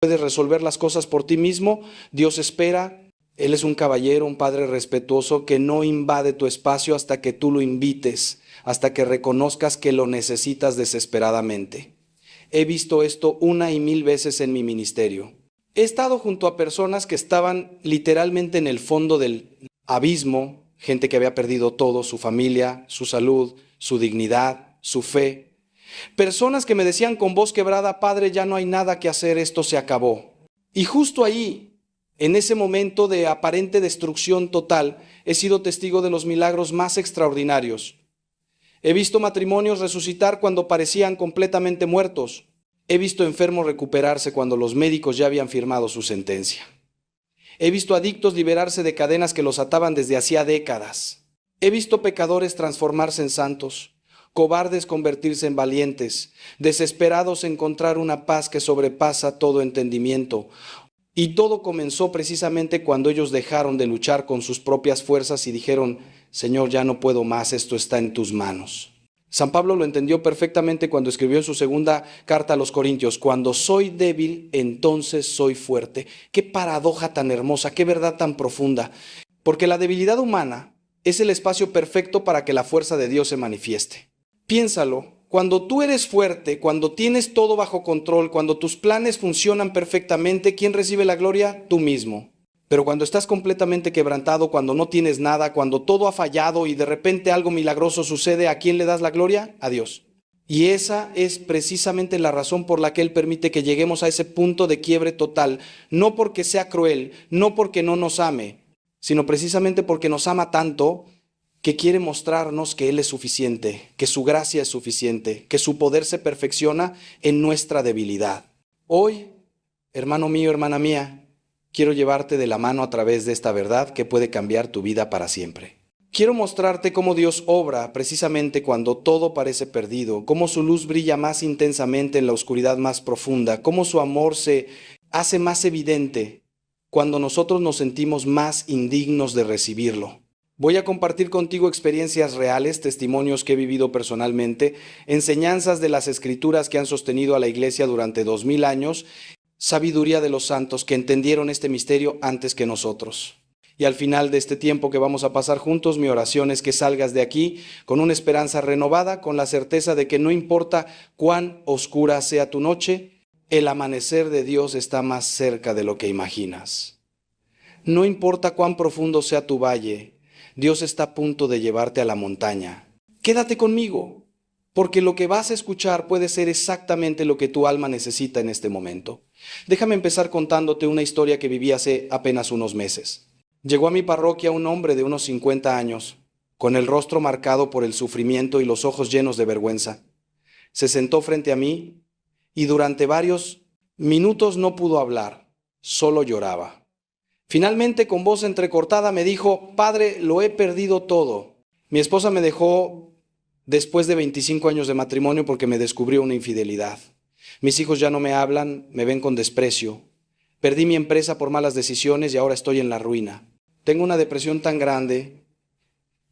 puedes resolver las cosas por ti mismo. Dios espera. Él es un caballero, un padre respetuoso que no invade tu espacio hasta que tú lo invites, hasta que reconozcas que lo necesitas desesperadamente. He visto esto 1,000 veces en mi ministerio. He estado junto a personas que estaban literalmente en el fondo del abismo, gente que había perdido todo, su familia, su salud, su dignidad, su fe. Personas que me decían con voz quebrada: Padre, ya no hay nada que hacer, esto se acabó. Y justo ahí, en ese momento de aparente destrucción total, he sido testigo de los milagros más extraordinarios. He visto matrimonios resucitar cuando parecían completamente muertos. He visto enfermos recuperarse cuando los médicos ya habían firmado su sentencia. He visto adictos liberarse de cadenas que los ataban desde hacía décadas. He visto pecadores transformarse en santos, cobardes convertirse en valientes, desesperados encontrar una paz que sobrepasa todo entendimiento. Y todo comenzó precisamente cuando ellos dejaron de luchar con sus propias fuerzas y dijeron: Señor, ya no puedo más, esto está en tus manos. San Pablo lo entendió perfectamente cuando escribió en su segunda carta a los Corintios: cuando soy débil, entonces soy fuerte. Qué paradoja tan hermosa, qué verdad tan profunda. Porque la debilidad humana es el espacio perfecto para que la fuerza de Dios se manifieste. Piénsalo. Cuando tú eres fuerte, cuando tienes todo bajo control, cuando tus planes funcionan perfectamente, ¿quién recibe la gloria? Tú mismo. Pero cuando estás completamente quebrantado, cuando no tienes nada, cuando todo ha fallado y de repente algo milagroso sucede, ¿a quién le das la gloria? A Dios. Y esa es precisamente la razón por la que Él permite que lleguemos a ese punto de quiebre total, no porque sea cruel, no porque no nos ame, sino precisamente porque nos ama tanto que quiere mostrarnos que Él es suficiente, que su gracia es suficiente, que su poder se perfecciona en nuestra debilidad. Hoy, hermano mío, hermana mía, quiero llevarte de la mano a través de esta verdad que puede cambiar tu vida para siempre. Quiero mostrarte cómo Dios obra precisamente cuando todo parece perdido, cómo su luz brilla más intensamente en la oscuridad más profunda, cómo su amor se hace más evidente cuando nosotros nos sentimos más indignos de recibirlo. Voy a compartir contigo experiencias reales, testimonios que he vivido personalmente, enseñanzas de las Escrituras que han sostenido a la Iglesia durante 2000 años, sabiduría de los santos que entendieron este misterio antes que nosotros. Y al final de este tiempo que vamos a pasar juntos, mi oración es que salgas de aquí con una esperanza renovada, con la certeza de que no importa cuán oscura sea tu noche, el amanecer de Dios está más cerca de lo que imaginas. No importa cuán profundo sea tu valle, Dios está a punto de llevarte a la montaña. Quédate conmigo, porque lo que vas a escuchar puede ser exactamente lo que tu alma necesita en este momento. Déjame empezar contándote una historia que viví hace apenas unos meses. Llegó a mi parroquia un hombre de unos 50 años, con el rostro marcado por el sufrimiento y los ojos llenos de vergüenza. Se sentó frente a mí y durante varios minutos no pudo hablar, solo lloraba. Finalmente, con voz entrecortada, me dijo: Padre, lo he perdido todo. Mi esposa me dejó después de 25 años de matrimonio porque me descubrió una infidelidad. Mis hijos ya no me hablan, me ven con desprecio. Perdí mi empresa por malas decisiones y ahora estoy en la ruina. Tengo una depresión tan grande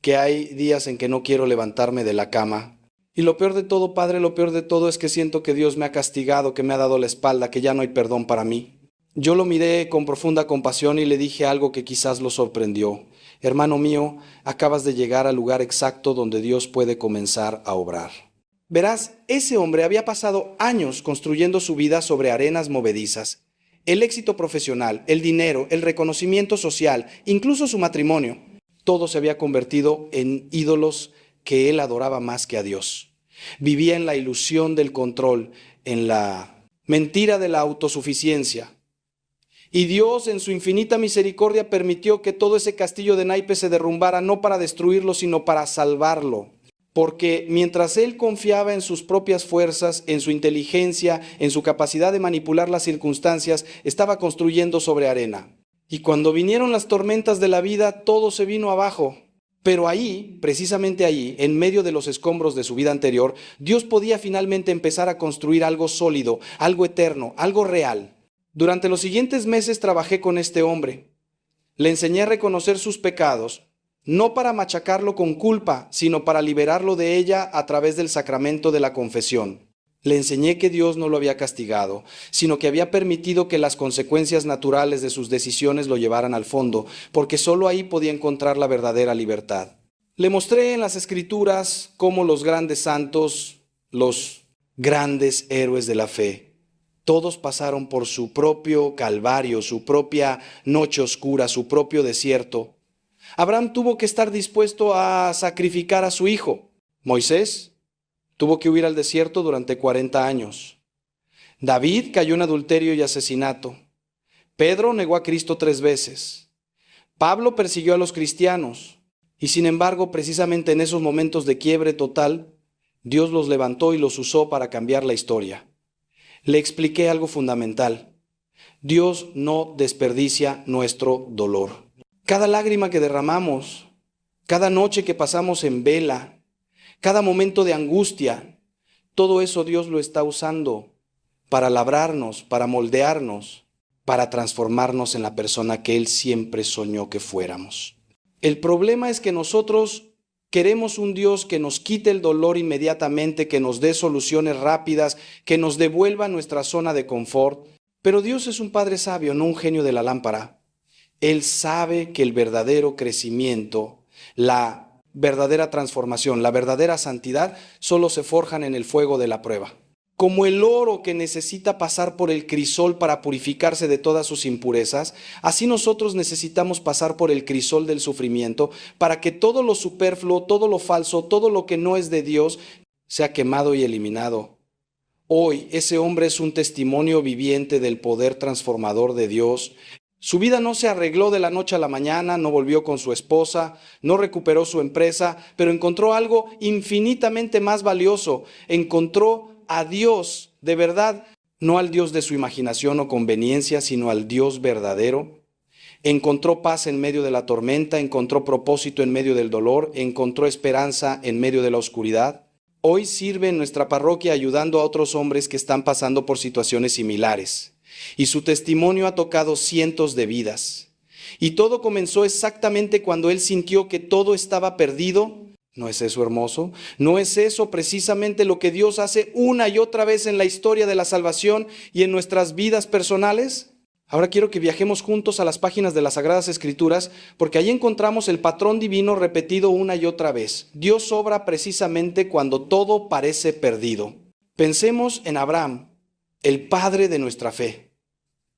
que hay días en que no quiero levantarme de la cama. Y lo peor de todo, Padre, lo peor de todo es que siento que Dios me ha castigado, que me ha dado la espalda, que ya no hay perdón para mí. Yo lo miré con profunda compasión y le dije algo que quizás lo sorprendió. Hermano mío, acabas de llegar al lugar exacto donde Dios puede comenzar a obrar. Verás, ese hombre había pasado años construyendo su vida sobre arenas movedizas. El éxito profesional, el dinero, el reconocimiento social, incluso su matrimonio, todo se había convertido en ídolos que él adoraba más que a Dios. Vivía en la ilusión del control, en la mentira de la autosuficiencia. Y Dios, en su infinita misericordia, permitió que todo ese castillo de naipes se derrumbara, no para destruirlo, sino para salvarlo. Porque mientras él confiaba en sus propias fuerzas, en su inteligencia, en su capacidad de manipular las circunstancias, estaba construyendo sobre arena. Y cuando vinieron las tormentas de la vida, todo se vino abajo. Pero ahí, precisamente ahí, en medio de los escombros de su vida anterior, Dios podía finalmente empezar a construir algo sólido, algo eterno, algo real. Durante los siguientes meses trabajé con este hombre. Le enseñé a reconocer sus pecados, no para machacarlo con culpa, sino para liberarlo de ella a través del sacramento de la confesión. Le enseñé que Dios no lo había castigado, sino que había permitido que las consecuencias naturales de sus decisiones lo llevaran al fondo, porque sólo ahí podía encontrar la verdadera libertad. Le mostré en las Escrituras cómo los grandes santos, los grandes héroes de la fe, todos pasaron por su propio calvario, su propia noche oscura, su propio desierto. Abraham tuvo que estar dispuesto a sacrificar a su hijo. Moisés tuvo que huir al desierto durante 40 años. David cayó en adulterio y asesinato. Pedro negó a Cristo 3 veces. Pablo persiguió a los cristianos. Y sin embargo, precisamente en esos momentos de quiebre total, Dios los levantó y los usó para cambiar la historia. Le expliqué algo fundamental. Dios no desperdicia nuestro dolor. Cada lágrima que derramamos, cada noche que pasamos en vela, cada momento de angustia, todo eso Dios lo está usando para labrarnos, para moldearnos, para transformarnos en la persona que Él siempre soñó que fuéramos. El problema es que nosotros queremos un Dios que nos quite el dolor inmediatamente, que nos dé soluciones rápidas, que nos devuelva nuestra zona de confort. Pero Dios es un Padre sabio, no un genio de la lámpara. Él sabe que el verdadero crecimiento, la verdadera transformación, la verdadera santidad, solo se forjan en el fuego de la prueba. Como el oro que necesita pasar por el crisol para purificarse de todas sus impurezas, así nosotros necesitamos pasar por el crisol del sufrimiento para que todo lo superfluo, todo lo falso, todo lo que no es de Dios sea quemado y eliminado. Hoy ese hombre es un testimonio viviente del poder transformador de Dios. Su vida no se arregló de la noche a la mañana, no volvió con su esposa, no recuperó su empresa, pero encontró algo infinitamente más valioso. Encontró a Dios de verdad, no al Dios de su imaginación o conveniencia, sino al Dios verdadero. Encontró paz en medio de la tormenta, encontró propósito en medio del dolor, encontró esperanza en medio de la oscuridad. Hoy sirve en nuestra parroquia ayudando a otros hombres que están pasando por situaciones similares. Y su testimonio ha tocado cientos de vidas. Y todo comenzó exactamente cuando él sintió que todo estaba perdido. ¿No es eso hermoso? ¿No es eso precisamente lo que Dios hace una y otra vez en la historia de la salvación y en nuestras vidas personales? Ahora quiero que viajemos juntos a las páginas de las Sagradas Escrituras, porque ahí encontramos el patrón divino repetido una y otra vez. Dios obra precisamente cuando todo parece perdido. Pensemos en Abraham, el padre de nuestra fe.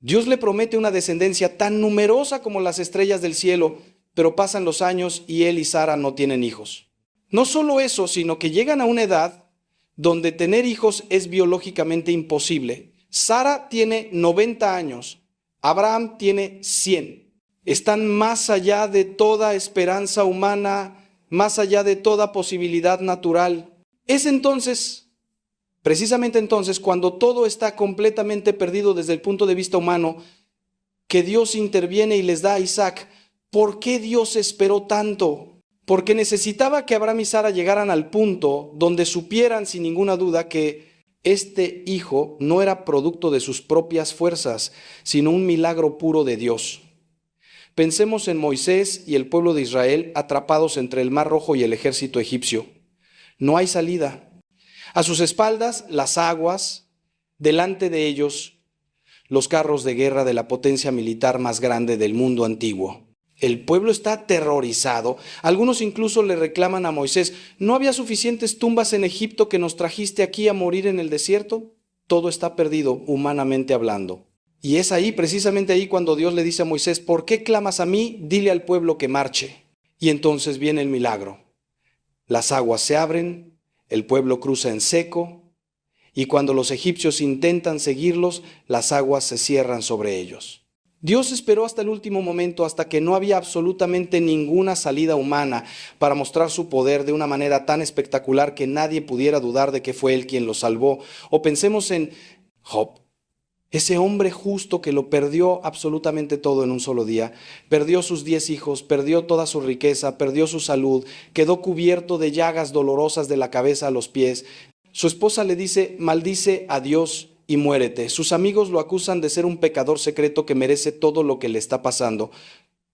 Dios le promete una descendencia tan numerosa como las estrellas del cielo, pero pasan los años y él y Sara no tienen hijos. No solo eso, sino que llegan a una edad donde tener hijos es biológicamente imposible. Sara tiene 90 años, Abraham tiene 100. Están más allá de toda esperanza humana, más allá de toda posibilidad natural. Es entonces, precisamente entonces, cuando todo está completamente perdido desde el punto de vista humano, que Dios interviene y les da a Isaac. ¿Por qué Dios esperó tanto? Porque necesitaba que Abraham y Sara llegaran al punto donde supieran sin ninguna duda que este hijo no era producto de sus propias fuerzas, sino un milagro puro de Dios. Pensemos en Moisés y el pueblo de Israel atrapados entre el Mar Rojo y el ejército egipcio. No hay salida. A sus espaldas, las aguas, delante de ellos, los carros de guerra de la potencia militar más grande del mundo antiguo. El pueblo está aterrorizado. Algunos incluso le reclaman a Moisés, ¿no había suficientes tumbas en Egipto que nos trajiste aquí a morir en el desierto? Todo está perdido, humanamente hablando. Y es ahí, precisamente ahí, cuando Dios le dice a Moisés, ¿por qué clamas a mí? Dile al pueblo que marche. Y entonces viene el milagro. Las aguas se abren, el pueblo cruza en seco, y cuando los egipcios intentan seguirlos, las aguas se cierran sobre ellos. Dios esperó hasta el último momento, hasta que no había absolutamente ninguna salida humana para mostrar su poder de una manera tan espectacular que nadie pudiera dudar de que fue Él quien lo salvó. O pensemos en Job, ese hombre justo que lo perdió absolutamente todo en un solo día. Perdió sus 10 hijos, perdió toda su riqueza, perdió su salud, quedó cubierto de llagas dolorosas de la cabeza a los pies. Su esposa le dice, maldice a Dios y muérete. Sus amigos lo acusan de ser un pecador secreto que merece todo lo que le está pasando.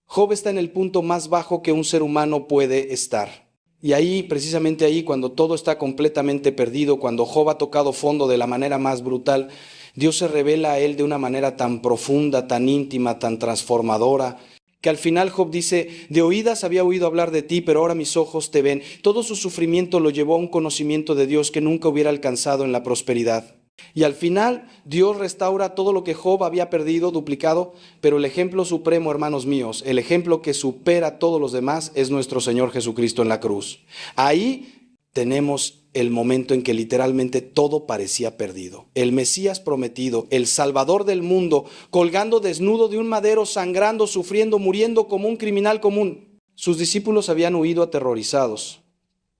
Job está en el punto más bajo que un ser humano puede estar. Y ahí, precisamente ahí, cuando todo está completamente perdido, cuando Job ha tocado fondo de la manera más brutal, Dios se revela a él de una manera tan profunda, tan íntima, tan transformadora, que al final Job dice: de oídas había oído hablar de ti, pero ahora mis ojos te ven. Todo su sufrimiento lo llevó a un conocimiento de Dios que nunca hubiera alcanzado en la prosperidad. Y al final Dios restaura todo lo que Job había perdido, duplicado, pero el ejemplo supremo, hermanos míos, el ejemplo que supera a todos los demás es nuestro Señor Jesucristo en la cruz. Ahí tenemos el momento en que literalmente todo parecía perdido. El Mesías prometido, el Salvador del mundo, colgando desnudo de un madero, sangrando, sufriendo, muriendo como un criminal común. Sus discípulos habían huido aterrorizados.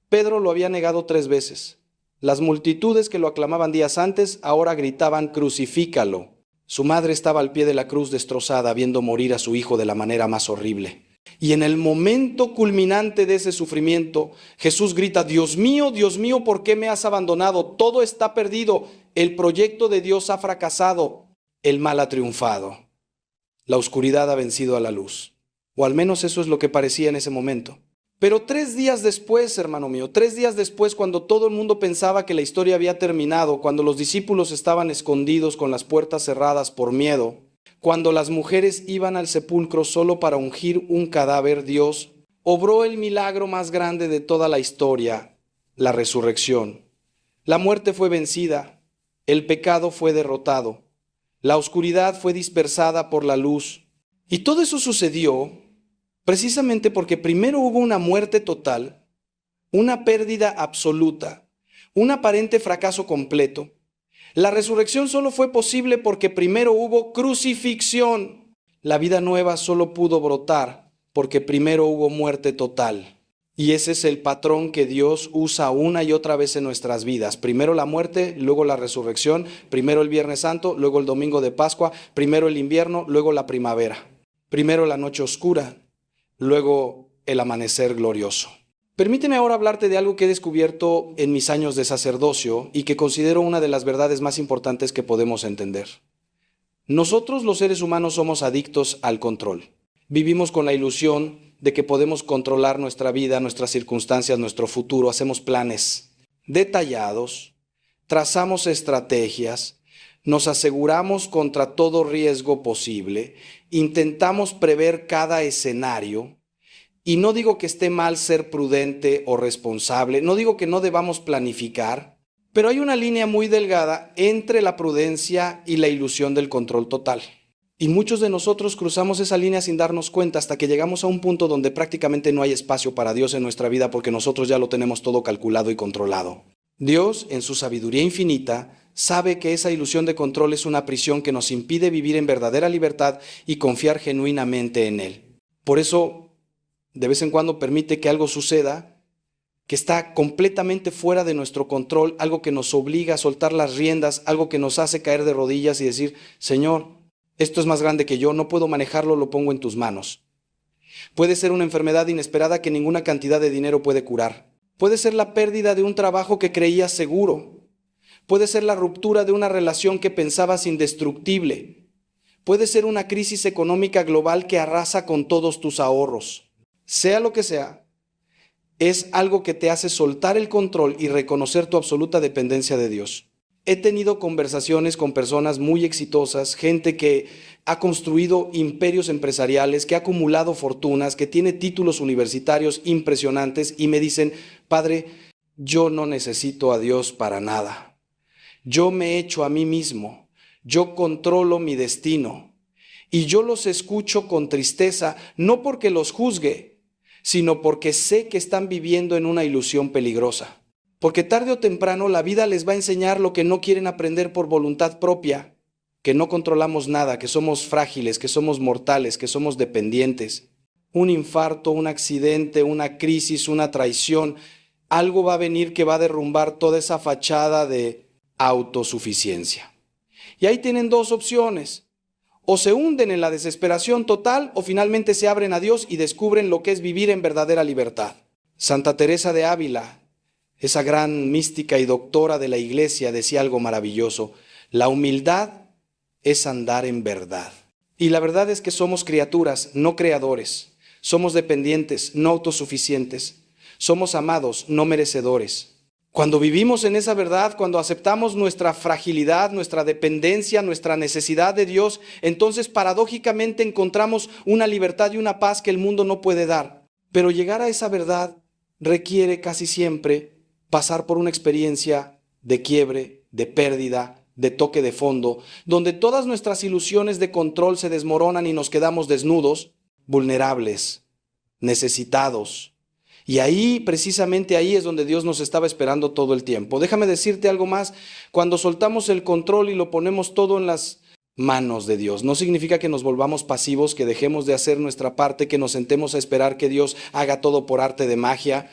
Pedro lo había negado 3 veces. Las multitudes que lo aclamaban días antes ahora gritaban: crucifícalo. Su madre estaba al pie de la cruz destrozada, viendo morir a su hijo de la manera más horrible. Y en el momento culminante de ese sufrimiento, Jesús grita: Dios mío, ¿por qué me has abandonado? Todo está perdido. El proyecto de Dios ha fracasado. El mal ha triunfado. La oscuridad ha vencido a la luz. O al menos eso es lo que parecía en ese momento. Pero 3 días después, hermano mío, 3 días después, cuando todo el mundo pensaba que la historia había terminado, cuando los discípulos estaban escondidos con las puertas cerradas por miedo, cuando las mujeres iban al sepulcro solo para ungir un cadáver, Dios obró el milagro más grande de toda la historia: la resurrección. La muerte fue vencida, el pecado fue derrotado, la oscuridad fue dispersada por la luz. Y todo eso sucedió precisamente porque primero hubo una muerte total, una pérdida absoluta, un aparente fracaso completo. La resurrección solo fue posible porque primero hubo crucifixión. La vida nueva solo pudo brotar porque primero hubo muerte total. Y ese es el patrón que Dios usa una y otra vez en nuestras vidas. Primero la muerte, luego la resurrección, primero el Viernes Santo, luego el domingo de Pascua, primero el invierno, luego la primavera. Primero la noche oscura, luego el amanecer glorioso. Permíteme ahora hablarte de algo que he descubierto en mis años de sacerdocio y que considero una de las verdades más importantes que podemos entender. Nosotros los seres humanos somos adictos al control. Vivimos con la ilusión de que podemos controlar nuestra vida, nuestras circunstancias, nuestro futuro. Hacemos planes detallados, trazamos estrategias, nos aseguramos contra todo riesgo posible, intentamos prever cada escenario. Y no digo que esté mal ser prudente o responsable, no digo que no debamos planificar, pero hay una línea muy delgada entre la prudencia y la ilusión del control total. Y muchos de nosotros cruzamos esa línea sin darnos cuenta hasta que llegamos a un punto donde prácticamente no hay espacio para Dios en nuestra vida porque nosotros ya lo tenemos todo calculado y controlado. Dios, en su sabiduría infinita, sabe que esa ilusión de control es una prisión que nos impide vivir en verdadera libertad y confiar genuinamente en Él. Por eso, de vez en cuando permite que algo suceda que está completamente fuera de nuestro control, algo que nos obliga a soltar las riendas, algo que nos hace caer de rodillas y decir: Señor, esto es más grande que yo, no puedo manejarlo, lo pongo en tus manos. Puede ser una enfermedad inesperada que ninguna cantidad de dinero puede curar. Puede ser la pérdida de un trabajo que creías seguro. Puede ser la ruptura de una relación que pensabas indestructible. Puede ser una crisis económica global que arrasa con todos tus ahorros. Sea lo que sea, es algo que te hace soltar el control y reconocer tu absoluta dependencia de Dios. He tenido conversaciones con personas muy exitosas, gente que ha construido imperios empresariales, que ha acumulado fortunas, que tiene títulos universitarios impresionantes y me dicen: Padre, yo no necesito a Dios para nada. Yo me echo a mí mismo, yo controlo mi destino y yo los escucho con tristeza, no porque los juzgue, sino porque sé que están viviendo en una ilusión peligrosa. Porque tarde o temprano la vida les va a enseñar lo que no quieren aprender por voluntad propia, que no controlamos nada, que somos frágiles, que somos mortales, que somos dependientes. Un infarto, un accidente, una crisis, una traición, algo va a venir que va a derrumbar toda esa fachada de autosuficiencia. Y ahí tienen 2 opciones. O se hunden en la desesperación total o finalmente se abren a Dios y descubren lo que es vivir en verdadera libertad. Santa Teresa de Ávila, esa gran mística y doctora de la Iglesia, decía algo maravilloso: la humildad es andar en verdad. Y la verdad es que somos criaturas, no creadores. Somos dependientes, no autosuficientes. Somos amados, no merecedores. Cuando vivimos en esa verdad, cuando aceptamos nuestra fragilidad, nuestra dependencia, nuestra necesidad de Dios, entonces paradójicamente encontramos una libertad y una paz que el mundo no puede dar. Pero llegar a esa verdad requiere casi siempre pasar por una experiencia de quiebre, de pérdida, de toque de fondo, donde todas nuestras ilusiones de control se desmoronan y nos quedamos desnudos, vulnerables, necesitados. Y ahí, precisamente ahí es donde Dios nos estaba esperando todo el tiempo. Déjame decirte algo más, cuando soltamos el control y lo ponemos todo en las manos de Dios, no significa que nos volvamos pasivos, que dejemos de hacer nuestra parte, que nos sentemos a esperar que Dios haga todo por arte de magia.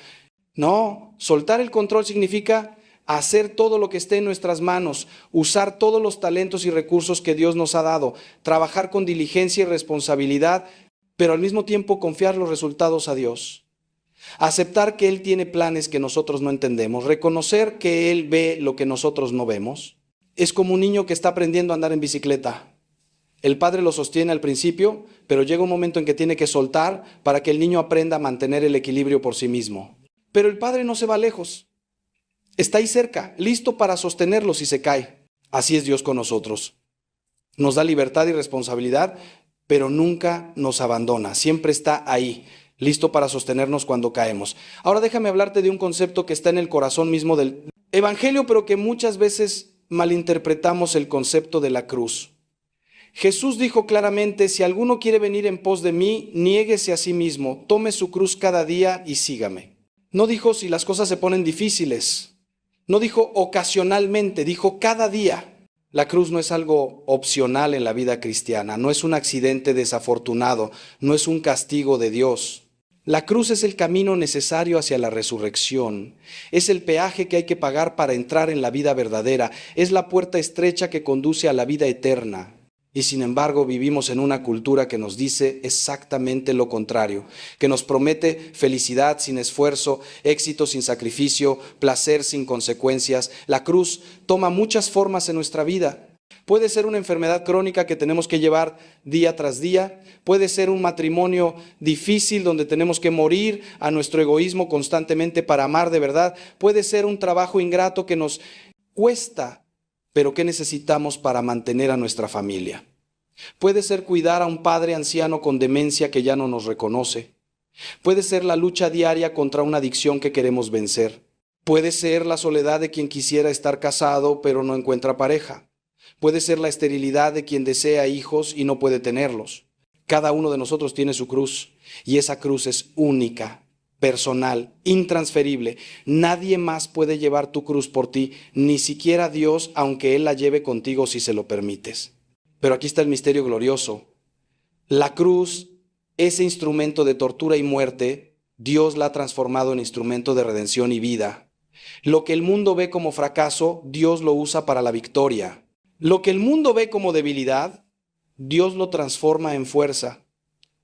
No, soltar el control significa hacer todo lo que esté en nuestras manos, usar todos los talentos y recursos que Dios nos ha dado, trabajar con diligencia y responsabilidad, pero al mismo tiempo confiar los resultados a Dios. Aceptar que Él tiene planes que nosotros no entendemos, reconocer que Él ve lo que nosotros no vemos. Es como un niño que está aprendiendo a andar en bicicleta. El padre lo sostiene al principio, pero llega un momento en que tiene que soltar para que el niño aprenda a mantener el equilibrio por sí mismo. Pero el padre no se va lejos. Está ahí cerca, listo para sostenerlo si se cae. Así es Dios con nosotros. Nos da libertad y responsabilidad, pero nunca nos abandona. Siempre está ahí, listo para sostenernos cuando caemos. Ahora déjame hablarte de un concepto que está en el corazón mismo del Evangelio, pero que muchas veces malinterpretamos el concepto de la cruz. Jesús dijo claramente, si alguno quiere venir en pos de mí, niéguese a sí mismo, tome su cruz cada día y sígame. No dijo si las cosas se ponen difíciles, no dijo ocasionalmente, dijo cada día. La cruz no es algo opcional en la vida cristiana, no es un accidente desafortunado, no es un castigo de Dios. La cruz es el camino necesario hacia la resurrección, es el peaje que hay que pagar para entrar en la vida verdadera, es la puerta estrecha que conduce a la vida eterna. Y sin embargo vivimos en una cultura que nos dice exactamente lo contrario, que nos promete felicidad sin esfuerzo, éxito sin sacrificio, placer sin consecuencias. La cruz toma muchas formas en nuestra vida. Puede ser una enfermedad crónica que tenemos que llevar día tras día, puede ser un matrimonio difícil donde tenemos que morir a nuestro egoísmo constantemente para amar de verdad, puede ser un trabajo ingrato que nos cuesta, pero ¿qué necesitamos para mantener a nuestra familia? Puede ser cuidar a un padre anciano con demencia que ya no nos reconoce. Puede ser la lucha diaria contra una adicción que queremos vencer. Puede ser la soledad de quien quisiera estar casado pero no encuentra pareja. Puede ser la esterilidad de quien desea hijos y no puede tenerlos. Cada uno de nosotros tiene su cruz y esa cruz es única, personal, intransferible. Nadie más puede llevar tu cruz por ti, ni siquiera Dios, aunque Él la lleve contigo si se lo permites. Pero aquí está el misterio glorioso. La cruz, ese instrumento de tortura y muerte, Dios la ha transformado en instrumento de redención y vida. Lo que el mundo ve como fracaso, Dios lo usa para la victoria. Lo que el mundo ve como debilidad, Dios lo transforma en fuerza.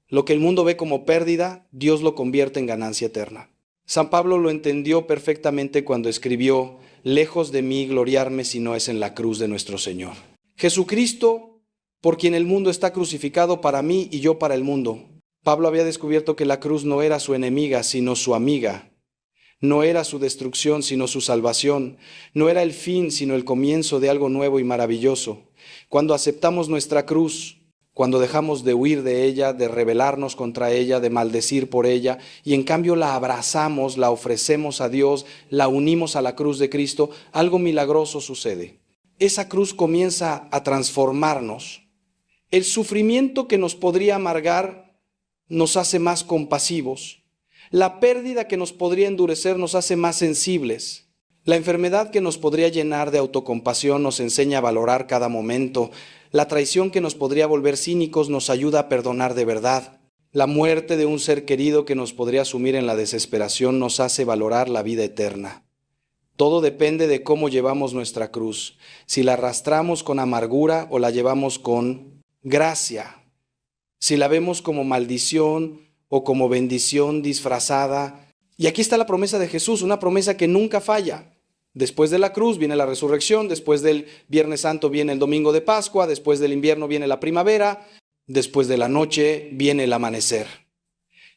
Lo que el mundo ve como pérdida, Dios lo convierte en ganancia eterna. San Pablo lo entendió perfectamente cuando escribió, lejos de mí gloriarme si no es en la cruz de nuestro Señor. Jesucristo, por quien el mundo está crucificado para mí y yo para el mundo. Pablo había descubierto que la cruz no era su enemiga, sino su amiga. No era su destrucción, sino su salvación. No era el fin, sino el comienzo de algo nuevo y maravilloso. Cuando aceptamos nuestra cruz, cuando dejamos de huir de ella, de rebelarnos contra ella, de maldecir por ella, y en cambio la abrazamos, la ofrecemos a Dios, la unimos a la cruz de Cristo, algo milagroso sucede. Esa cruz comienza a transformarnos. El sufrimiento que nos podría amargar nos hace más compasivos. La pérdida que nos podría endurecer nos hace más sensibles. La enfermedad que nos podría llenar de autocompasión nos enseña a valorar cada momento. La traición que nos podría volver cínicos nos ayuda a perdonar de verdad. La muerte de un ser querido que nos podría sumir en la desesperación nos hace valorar la vida eterna. Todo depende de cómo llevamos nuestra cruz, si la arrastramos con amargura o la llevamos con gracia, si la vemos como maldición o como bendición disfrazada. Y aquí está la promesa de Jesús, una promesa que nunca falla. Después de la cruz viene la resurrección, después del Viernes Santo viene el domingo de Pascua, después del invierno viene la primavera, después de la noche viene el amanecer.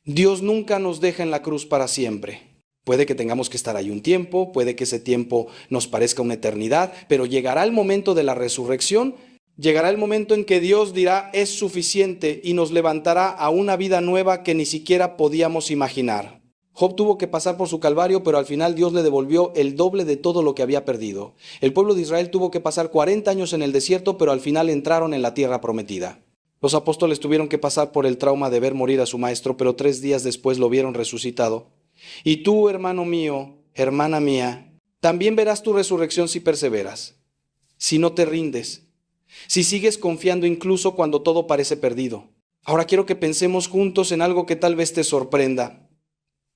Dios nunca nos deja en la cruz para siempre. Puede que tengamos que estar ahí un tiempo, puede que ese tiempo nos parezca una eternidad, pero llegará el momento de la resurrección, llegará el momento en que Dios dirá es suficiente y nos levantará a una vida nueva que ni siquiera podíamos imaginar. Job tuvo que pasar por su calvario, pero al final Dios le devolvió el doble de todo lo que había perdido. El pueblo de Israel tuvo que pasar 40 años en el desierto, pero al final entraron en la tierra prometida. Los apóstoles tuvieron que pasar por el trauma de ver morir a su maestro, pero 3 días después lo vieron resucitado. Y tú, hermano mío, hermana mía, también verás tu resurrección si perseveras, si no te rindes, si sigues confiando incluso cuando todo parece perdido. Ahora quiero que pensemos juntos en algo que tal vez te sorprenda.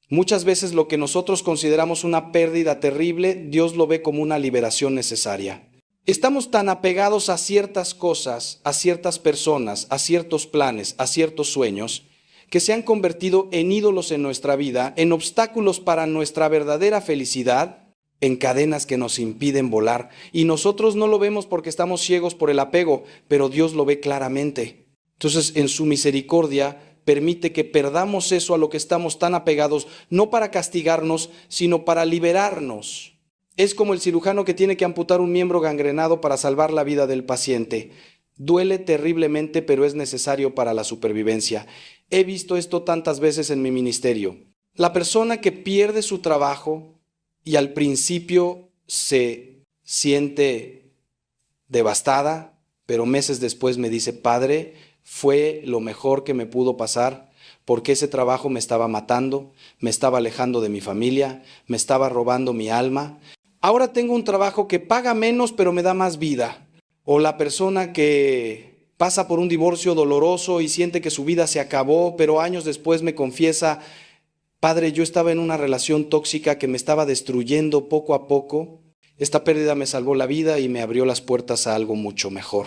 Muchas veces lo que nosotros consideramos una pérdida terrible, Dios lo ve como una liberación necesaria. Estamos tan apegados a ciertas cosas, a ciertas personas, a ciertos planes, a ciertos sueños, que se han convertido en ídolos en nuestra vida, en obstáculos para nuestra verdadera felicidad, en cadenas que nos impiden volar. Y nosotros no lo vemos porque estamos ciegos por el apego, pero Dios lo ve claramente. Entonces, en su misericordia, permite que perdamos eso a lo que estamos tan apegados, no para castigarnos, sino para liberarnos. Es como el cirujano que tiene que amputar un miembro gangrenado para salvar la vida del paciente. Duele terriblemente, pero es necesario para la supervivencia. He visto esto tantas veces en mi ministerio. La persona que pierde su trabajo y al principio se siente devastada, pero meses después me dice, Padre, fue lo mejor que me pudo pasar, porque ese trabajo me estaba matando, me estaba alejando de mi familia, me estaba robando mi alma. Ahora tengo un trabajo que paga menos, pero me da más vida. O la persona que pasa por un divorcio doloroso y siente que su vida se acabó, pero años después me confiesa, Padre, yo estaba en una relación tóxica que me estaba destruyendo poco a poco. Esta pérdida me salvó la vida y me abrió las puertas a algo mucho mejor.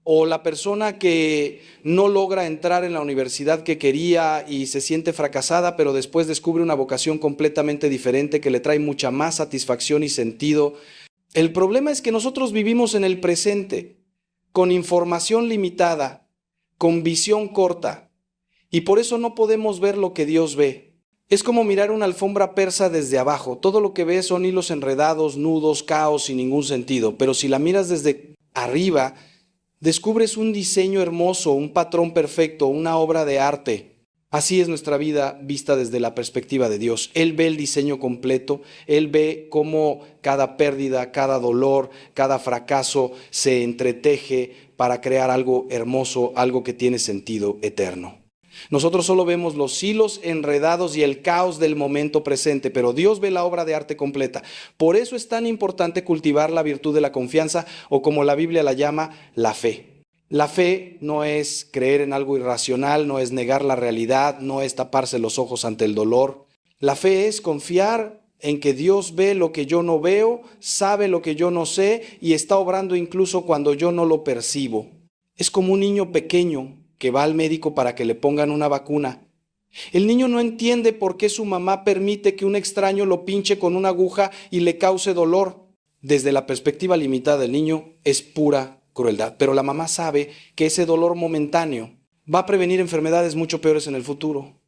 O la persona que no logra entrar en la universidad que quería y se siente fracasada, pero después descubre una vocación completamente diferente que le trae mucha más satisfacción y sentido. El problema es que nosotros vivimos en el presente, con información limitada, con visión corta, y por eso no podemos ver lo que Dios ve. Es como mirar una alfombra persa desde abajo. Todo lo que ves son hilos enredados, nudos, caos sin ningún sentido. Pero si la miras desde arriba, descubres un diseño hermoso, un patrón perfecto, una obra de arte. Así es nuestra vida vista desde la perspectiva de Dios. Él ve el diseño completo, Él ve cómo cada pérdida, cada dolor, cada fracaso se entreteje para crear algo hermoso, algo que tiene sentido eterno. Nosotros solo vemos los hilos enredados y el caos del momento presente, pero Dios ve la obra de arte completa. Por eso es tan importante cultivar la virtud de la confianza, o como la Biblia la llama, la fe. La fe no es creer en algo irracional, no es negar la realidad, no es taparse los ojos ante el dolor. La fe es confiar en que Dios ve lo que yo no veo, sabe lo que yo no sé y está obrando incluso cuando yo no lo percibo. Es como un niño pequeño que va al médico para que le pongan una vacuna. El niño no entiende por qué su mamá permite que un extraño lo pinche con una aguja y le cause dolor. Desde la perspectiva limitada del niño es pura crueldad, pero la mamá sabe que ese dolor momentáneo va a prevenir enfermedades mucho peores en el futuro.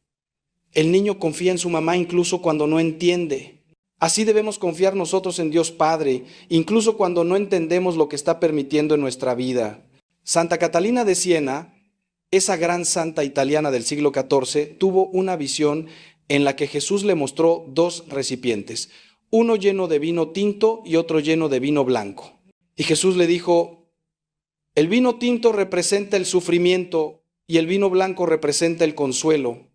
El niño confía en su mamá incluso cuando no entiende. Así debemos confiar nosotros en Dios Padre, incluso cuando no entendemos lo que está permitiendo en nuestra vida. Santa Catalina de Siena, esa gran santa italiana del siglo XIV, tuvo una visión en la que Jesús le mostró 2 recipientes, uno lleno de vino tinto y otro lleno de vino blanco. Y Jesús le dijo, el vino tinto representa el sufrimiento y el vino blanco representa el consuelo.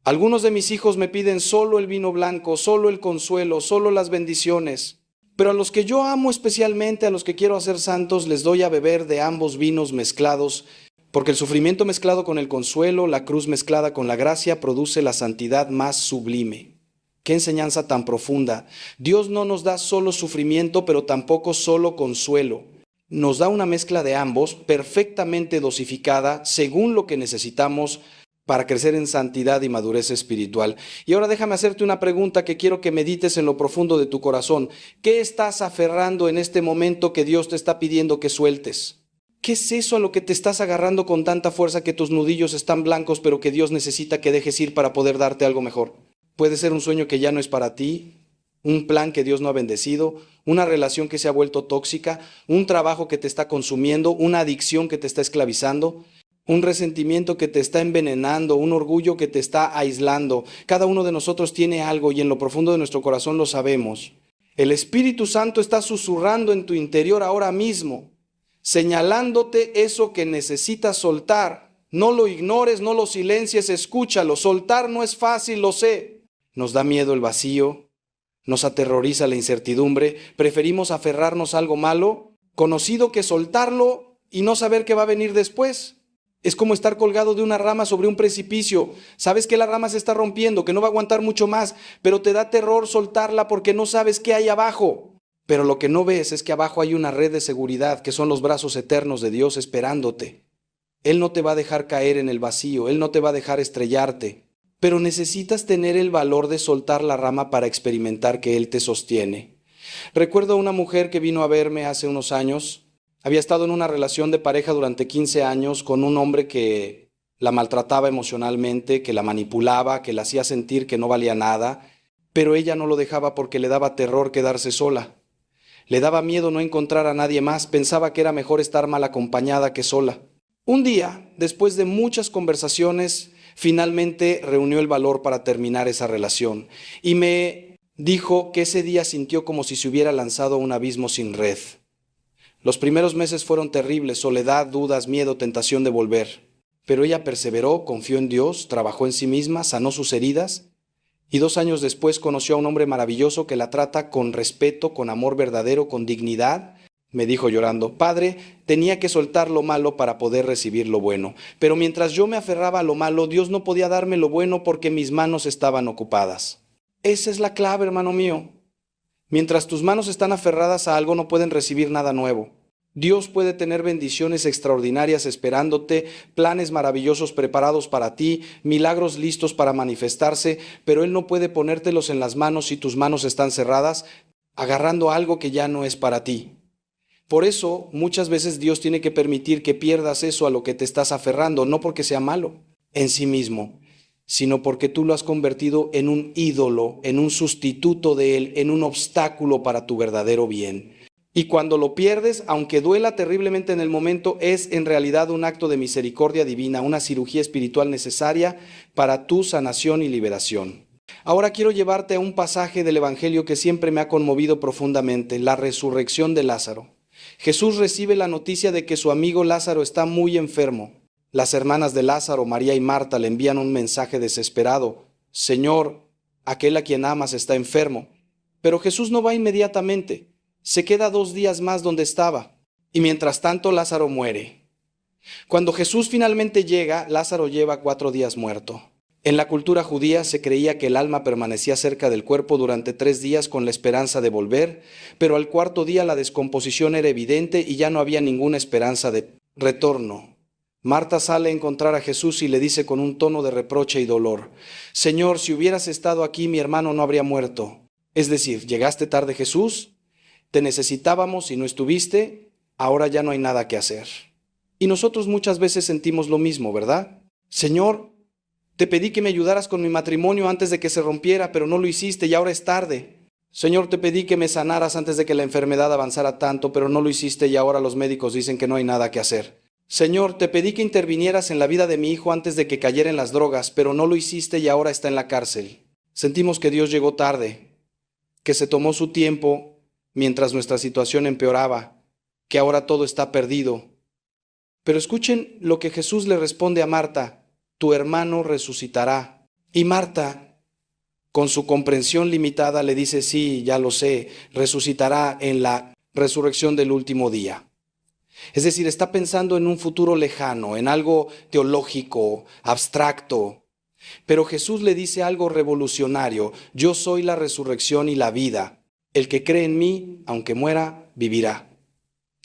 Algunos de mis hijos me piden solo el vino blanco, solo el consuelo, solo las bendiciones. Pero a los que yo amo especialmente, a los que quiero hacer santos, les doy a beber de ambos vinos mezclados, porque el sufrimiento mezclado con el consuelo, la cruz mezclada con la gracia, produce la santidad más sublime. ¡Qué enseñanza tan profunda! Dios no nos da solo sufrimiento, pero tampoco solo consuelo. Nos da una mezcla de ambos, perfectamente dosificada, según lo que necesitamos para crecer en santidad y madurez espiritual. Y ahora déjame hacerte una pregunta que quiero que medites en lo profundo de tu corazón. ¿Qué estás aferrando en este momento que Dios te está pidiendo que sueltes? ¿Qué es eso a lo que te estás agarrando con tanta fuerza que tus nudillos están blancos, pero que Dios necesita que dejes ir para poder darte algo mejor? puede ser un sueño que ya no es para ti, un plan que Dios no ha bendecido, una relación que se ha vuelto tóxica, un trabajo que te está consumiendo, una adicción que te está esclavizando, un resentimiento que te está envenenando, un orgullo que te está aislando. Cada uno de nosotros tiene algo y en lo profundo de nuestro corazón lo sabemos. El Espíritu Santo está susurrando en tu interior ahora mismo, señalándote eso que necesitas soltar. No lo ignores, no lo silencies, escúchalo. Soltar no es fácil, lo sé. Nos da miedo el vacío, nos aterroriza la incertidumbre, preferimos aferrarnos a algo malo, conocido, que soltarlo y no saber qué va a venir después. Es como estar colgado de una rama sobre un precipicio. Sabes que la rama se está rompiendo, que no va a aguantar mucho más, pero te da terror soltarla porque no sabes qué hay abajo. Pero lo que no ves es que abajo hay una red de seguridad, que son los brazos eternos de Dios esperándote. Él no te va a dejar caer en el vacío, Él no te va a dejar estrellarte. Pero necesitas tener el valor de soltar la rama para experimentar que Él te sostiene. Recuerdo a una mujer que vino a verme hace unos años. Había estado en una relación de pareja durante 15 años con un hombre que la maltrataba emocionalmente, que la manipulaba, que la hacía sentir que no valía nada, pero ella no lo dejaba porque le daba terror quedarse sola. Le daba miedo no encontrar a nadie más, pensaba que era mejor estar mal acompañada que sola. Un día, después de muchas conversaciones, finalmente reunió el valor para terminar esa relación y me dijo que ese día sintió como si se hubiera lanzado a un abismo sin red. Los primeros meses fueron terribles, soledad, dudas, miedo, tentación de volver. Pero ella perseveró, confió en Dios, trabajó en sí misma, sanó sus heridas y 2 años después conoció a un hombre maravilloso que la trata con respeto, con amor verdadero, con dignidad. Me dijo llorando: Padre, tenía que soltar lo malo para poder recibir lo bueno. Pero mientras yo me aferraba a lo malo, Dios no podía darme lo bueno porque mis manos estaban ocupadas. Esa es la clave, hermano mío. Mientras tus manos están aferradas a algo, no pueden recibir nada nuevo. Dios puede tener bendiciones extraordinarias esperándote, planes maravillosos preparados para ti, milagros listos para manifestarse, pero Él no puede ponértelos en las manos si tus manos están cerradas, agarrando algo que ya no es para ti. Por eso, muchas veces Dios tiene que permitir que pierdas eso a lo que te estás aferrando, no porque sea malo en sí mismo, sino porque tú lo has convertido en un ídolo, en un sustituto de Él, en un obstáculo para tu verdadero bien. Y cuando lo pierdes, aunque duela terriblemente en el momento, es en realidad un acto de misericordia divina, una cirugía espiritual necesaria para tu sanación y liberación. Ahora quiero llevarte a un pasaje del Evangelio que siempre me ha conmovido profundamente, la resurrección de Lázaro. Jesús recibe la noticia de que su amigo Lázaro está muy enfermo. Las hermanas de Lázaro, María y Marta, le envían un mensaje desesperado: Señor, aquel a quien amas está enfermo. Pero Jesús no va inmediatamente. Se queda 2 días más donde estaba. Y mientras tanto Lázaro muere. Cuando Jesús finalmente llega, Lázaro lleva 4 días muerto. En la cultura judía se creía que el alma permanecía cerca del cuerpo durante 3 días con la esperanza de volver, pero al 4.º día la descomposición era evidente y ya no había ninguna esperanza de retorno. Marta sale a encontrar a Jesús y le dice con un tono de reproche y dolor: Señor, si hubieras estado aquí, mi hermano no habría muerto. Es decir, llegaste tarde, Jesús, te necesitábamos y no estuviste, ahora ya no hay nada que hacer. Y nosotros muchas veces sentimos lo mismo, ¿verdad? Señor, te pedí que me ayudaras con mi matrimonio antes de que se rompiera, pero no lo hiciste y ahora es tarde. Señor, te pedí que me sanaras antes de que la enfermedad avanzara tanto, pero no lo hiciste y ahora los médicos dicen que no hay nada que hacer. Señor, te pedí que intervinieras en la vida de mi hijo antes de que cayera en las drogas, pero no lo hiciste y ahora está en la cárcel. Sentimos que Dios llegó tarde, que se tomó su tiempo mientras nuestra situación empeoraba, que ahora todo está perdido. Pero escuchen lo que Jesús le responde a Marta: tu hermano resucitará. Y Marta, con su comprensión limitada, le dice: sí, ya lo sé, resucitará en la resurrección del último día. Es decir, está pensando en un futuro lejano, en algo teológico, abstracto. Pero Jesús le dice algo revolucionario: yo soy la resurrección y la vida. El que cree en mí, aunque muera, vivirá.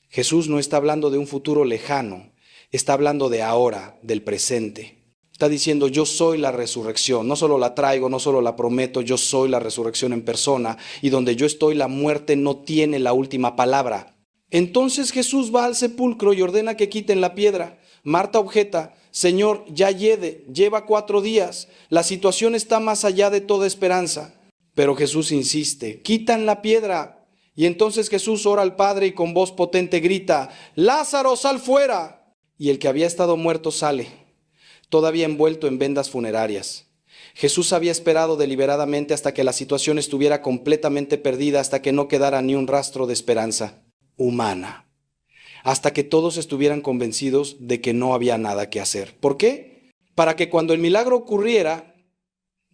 Jesús no está hablando de un futuro lejano, está hablando de ahora, del presente. Está diciendo: yo soy la resurrección, no solo la traigo, no solo la prometo, yo soy la resurrección en persona, y donde yo estoy, la muerte no tiene la última palabra. Entonces Jesús va al sepulcro y ordena que quiten la piedra. Marta objeta: Señor, ya lleva 4 días, la situación está más allá de toda esperanza. Pero Jesús insiste, quitan la piedra. Y entonces Jesús ora al Padre y con voz potente grita, Lázaro, sal fuera. Y el que había estado muerto sale, todavía envuelto en vendas funerarias. Jesús había esperado deliberadamente hasta que la situación estuviera completamente perdida, hasta que no quedara ni un rastro de esperanza humana, hasta que todos estuvieran convencidos de que no había nada que hacer. ¿Por qué? Para que cuando el milagro ocurriera,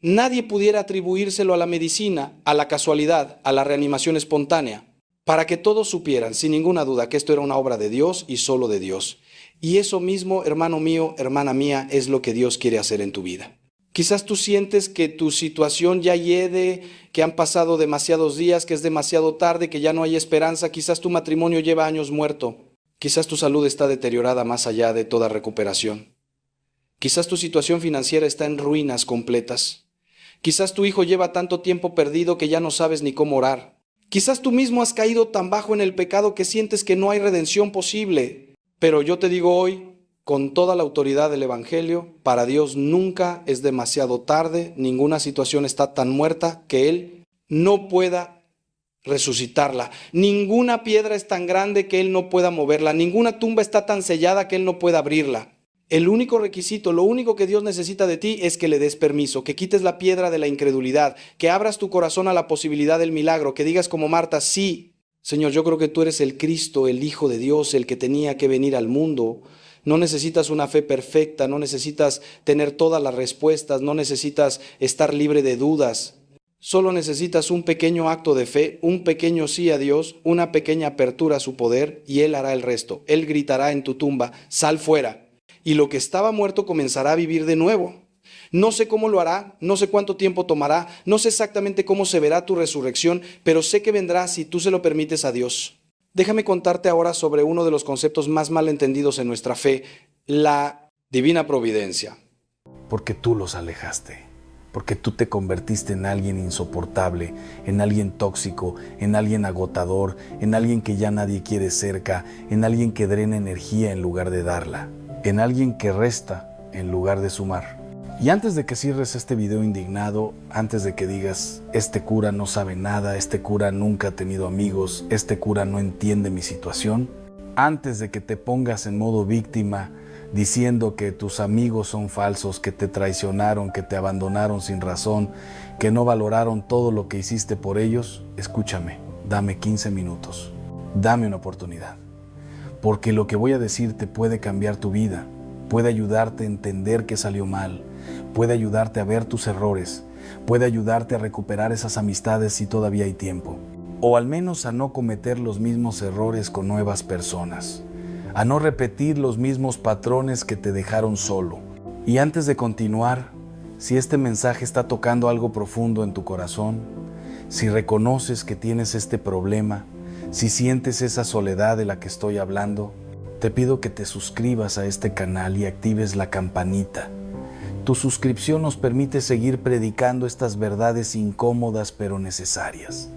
nadie pudiera atribuírselo a la medicina, a la casualidad, a la reanimación espontánea, para que todos supieran, sin ninguna duda, que esto era una obra de Dios y solo de Dios. Y eso mismo, hermano mío, hermana mía, es lo que Dios quiere hacer en tu vida. Quizás tú sientes que tu situación ya hiede, que han pasado demasiados días, que es demasiado tarde, que ya no hay esperanza. Quizás tu matrimonio lleva años muerto. Quizás tu salud está deteriorada más allá de toda recuperación. Quizás tu situación financiera está en ruinas completas. Quizás tu hijo lleva tanto tiempo perdido que ya no sabes ni cómo orar. Quizás tú mismo has caído tan bajo en el pecado que sientes que no hay redención posible. Pero yo te digo hoy, con toda la autoridad del Evangelio, para Dios nunca es demasiado tarde, ninguna situación está tan muerta que Él no pueda resucitarla. Ninguna piedra es tan grande que Él no pueda moverla, ninguna tumba está tan sellada que Él no pueda abrirla. El único requisito, lo único que Dios necesita de ti es que le des permiso, que quites la piedra de la incredulidad, que abras tu corazón a la posibilidad del milagro, que digas como Marta, sí, Señor, yo creo que tú eres el Cristo, el Hijo de Dios, el que tenía que venir al mundo. No necesitas una fe perfecta, no necesitas tener todas las respuestas, no necesitas estar libre de dudas. Solo necesitas un pequeño acto de fe, un pequeño sí a Dios, una pequeña apertura a su poder y Él hará el resto. Él gritará en tu tumba, sal fuera. Y lo que estaba muerto comenzará a vivir de nuevo. No sé cómo lo hará, no sé cuánto tiempo tomará, no sé exactamente cómo se verá tu resurrección, pero sé que vendrá si tú se lo permites a Dios. Déjame contarte ahora sobre uno de los conceptos más mal entendidos en nuestra fe, la divina providencia. Porque tú los alejaste, porque tú te convertiste en alguien insoportable, en alguien tóxico, en alguien agotador, en alguien que ya nadie quiere cerca, en alguien que drena energía en lugar de darla, en alguien que resta en lugar de sumar. Y antes de que cierres este video indignado, antes de que digas, este cura no sabe nada, este cura nunca ha tenido amigos, este cura no entiende mi situación, antes de que te pongas en modo víctima, diciendo que tus amigos son falsos, que te traicionaron, que te abandonaron sin razón, que no valoraron todo lo que hiciste por ellos, escúchame, dame 15 minutos, dame una oportunidad, porque lo que voy a decirte puede cambiar tu vida, puede ayudarte a entender que salió mal, puede ayudarte a ver tus errores, puede ayudarte a recuperar esas amistades si todavía hay tiempo, o al menos a no cometer los mismos errores con nuevas personas, a no repetir los mismos patrones que te dejaron solo. Y antes de continuar, si este mensaje está tocando algo profundo en tu corazón, si reconoces que tienes este problema, si sientes esa soledad de la que estoy hablando, te pido que te suscribas a este canal y actives la campanita. Tu suscripción nos permite seguir predicando estas verdades incómodas pero necesarias.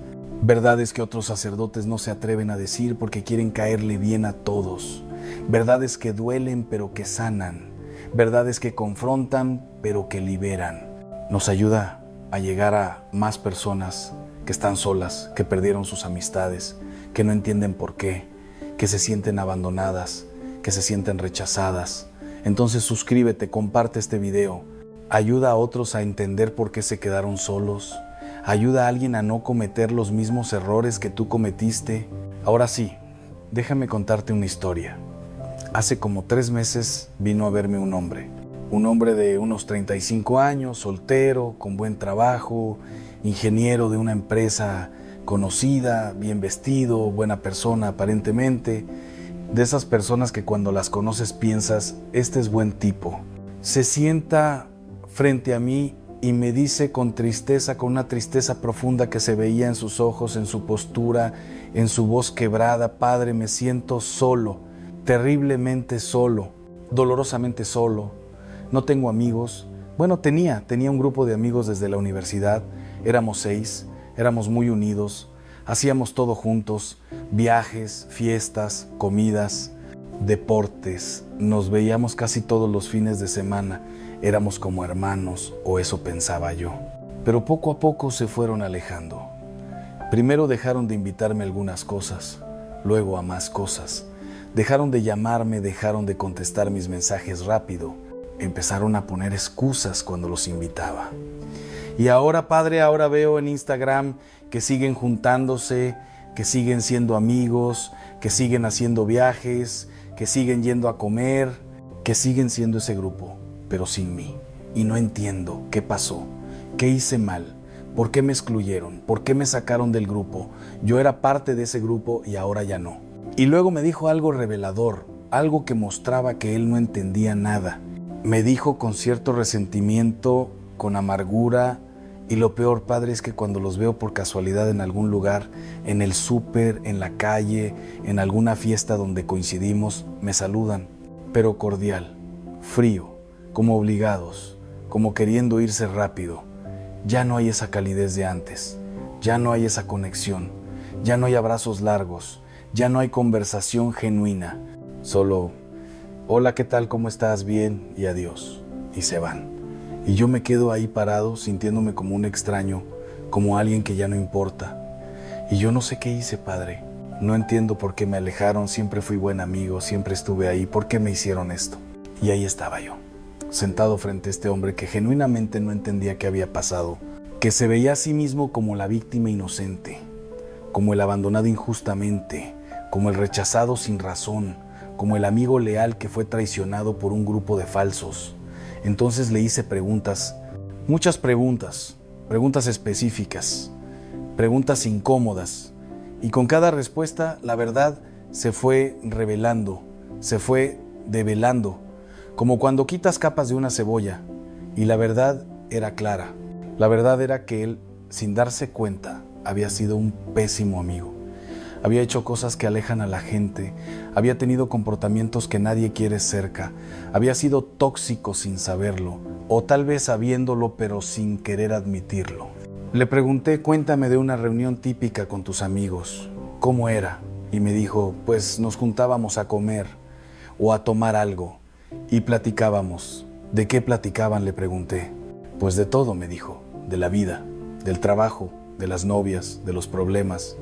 Verdades que otros sacerdotes no se atreven a decir porque quieren caerle bien a todos. Verdades que duelen pero que sanan. Verdades que confrontan pero que liberan. Nos ayuda a llegar a más personas que están solas, que perdieron sus amistades, que no entienden por qué, que se sienten abandonadas, que se sienten rechazadas. Entonces suscríbete, comparte este video, ayuda a otros a entender por qué se quedaron solos, ayuda a alguien a no cometer los mismos errores que tú cometiste. Ahora sí, déjame contarte una historia. Hace como 3 meses vino a verme un hombre de unos 35 años, soltero, con buen trabajo, ingeniero de una empresa conocida, bien vestido, buena persona aparentemente, de esas personas que cuando las conoces piensas, este es buen tipo. Se sienta frente a mí y me dice con tristeza, con una tristeza profunda que se veía en sus ojos, en su postura, en su voz quebrada: Padre, me siento solo, terriblemente solo, dolorosamente solo, no tengo amigos. Bueno, tenía un grupo de amigos desde la universidad, éramos 6, éramos muy unidos, hacíamos todo juntos, viajes, fiestas, comidas, deportes, nos veíamos casi todos los fines de semana, éramos como hermanos, o eso pensaba yo. Pero poco a poco se fueron alejando. Primero dejaron de invitarme a algunas cosas, luego a más cosas. Dejaron de llamarme, dejaron de contestar mis mensajes rápido. Empezaron a poner excusas cuando los invitaba. Y ahora, Padre, ahora veo en Instagram que siguen juntándose, que siguen siendo amigos, que siguen haciendo viajes, que siguen yendo a comer, que siguen siendo ese grupo, pero sin mí. Y no entiendo qué pasó, qué hice mal, por qué me excluyeron, por qué me sacaron del grupo. Yo era parte de ese grupo y ahora ya no. Y luego me dijo algo revelador, algo que mostraba que él no entendía nada. Me dijo con cierto resentimiento, con amargura, y lo peor, Padre, es que cuando los veo por casualidad en algún lugar, en el súper, en la calle, en alguna fiesta donde coincidimos, me saludan, pero cordial, frío, como obligados, como queriendo irse rápido. Ya no hay esa calidez de antes, ya no hay esa conexión, ya no hay abrazos largos, ya no hay conversación genuina, solo, hola, ¿qué tal? ¿Cómo estás? Bien, y adiós, y se van. Y yo me quedo ahí parado, sintiéndome como un extraño, como alguien que ya no importa. Y yo no sé qué hice, Padre. No entiendo por qué me alejaron, siempre fui buen amigo, siempre estuve ahí. ¿Por qué me hicieron esto? Y ahí estaba yo, sentado frente a este hombre que genuinamente no entendía qué había pasado, que se veía a sí mismo como la víctima inocente, como el abandonado injustamente, como el rechazado sin razón, como el amigo leal que fue traicionado por un grupo de falsos. Entonces le hice preguntas, muchas preguntas específicas, preguntas incómodas, y con cada respuesta la verdad se fue revelando, se fue develando, como cuando quitas capas de una cebolla, y la verdad era clara. La verdad era que él, sin darse cuenta, había sido un pésimo amigo. Había hecho cosas que alejan a la gente, había tenido comportamientos que nadie quiere cerca, había sido tóxico sin saberlo, o tal vez sabiéndolo pero sin querer admitirlo. Le pregunté, cuéntame de una reunión típica con tus amigos, ¿cómo era? Y me dijo, pues nos juntábamos a comer o a tomar algo y platicábamos. ¿De qué platicaban?, le pregunté. Pues de todo, me dijo, de la vida, del trabajo, de las novias, de los problemas.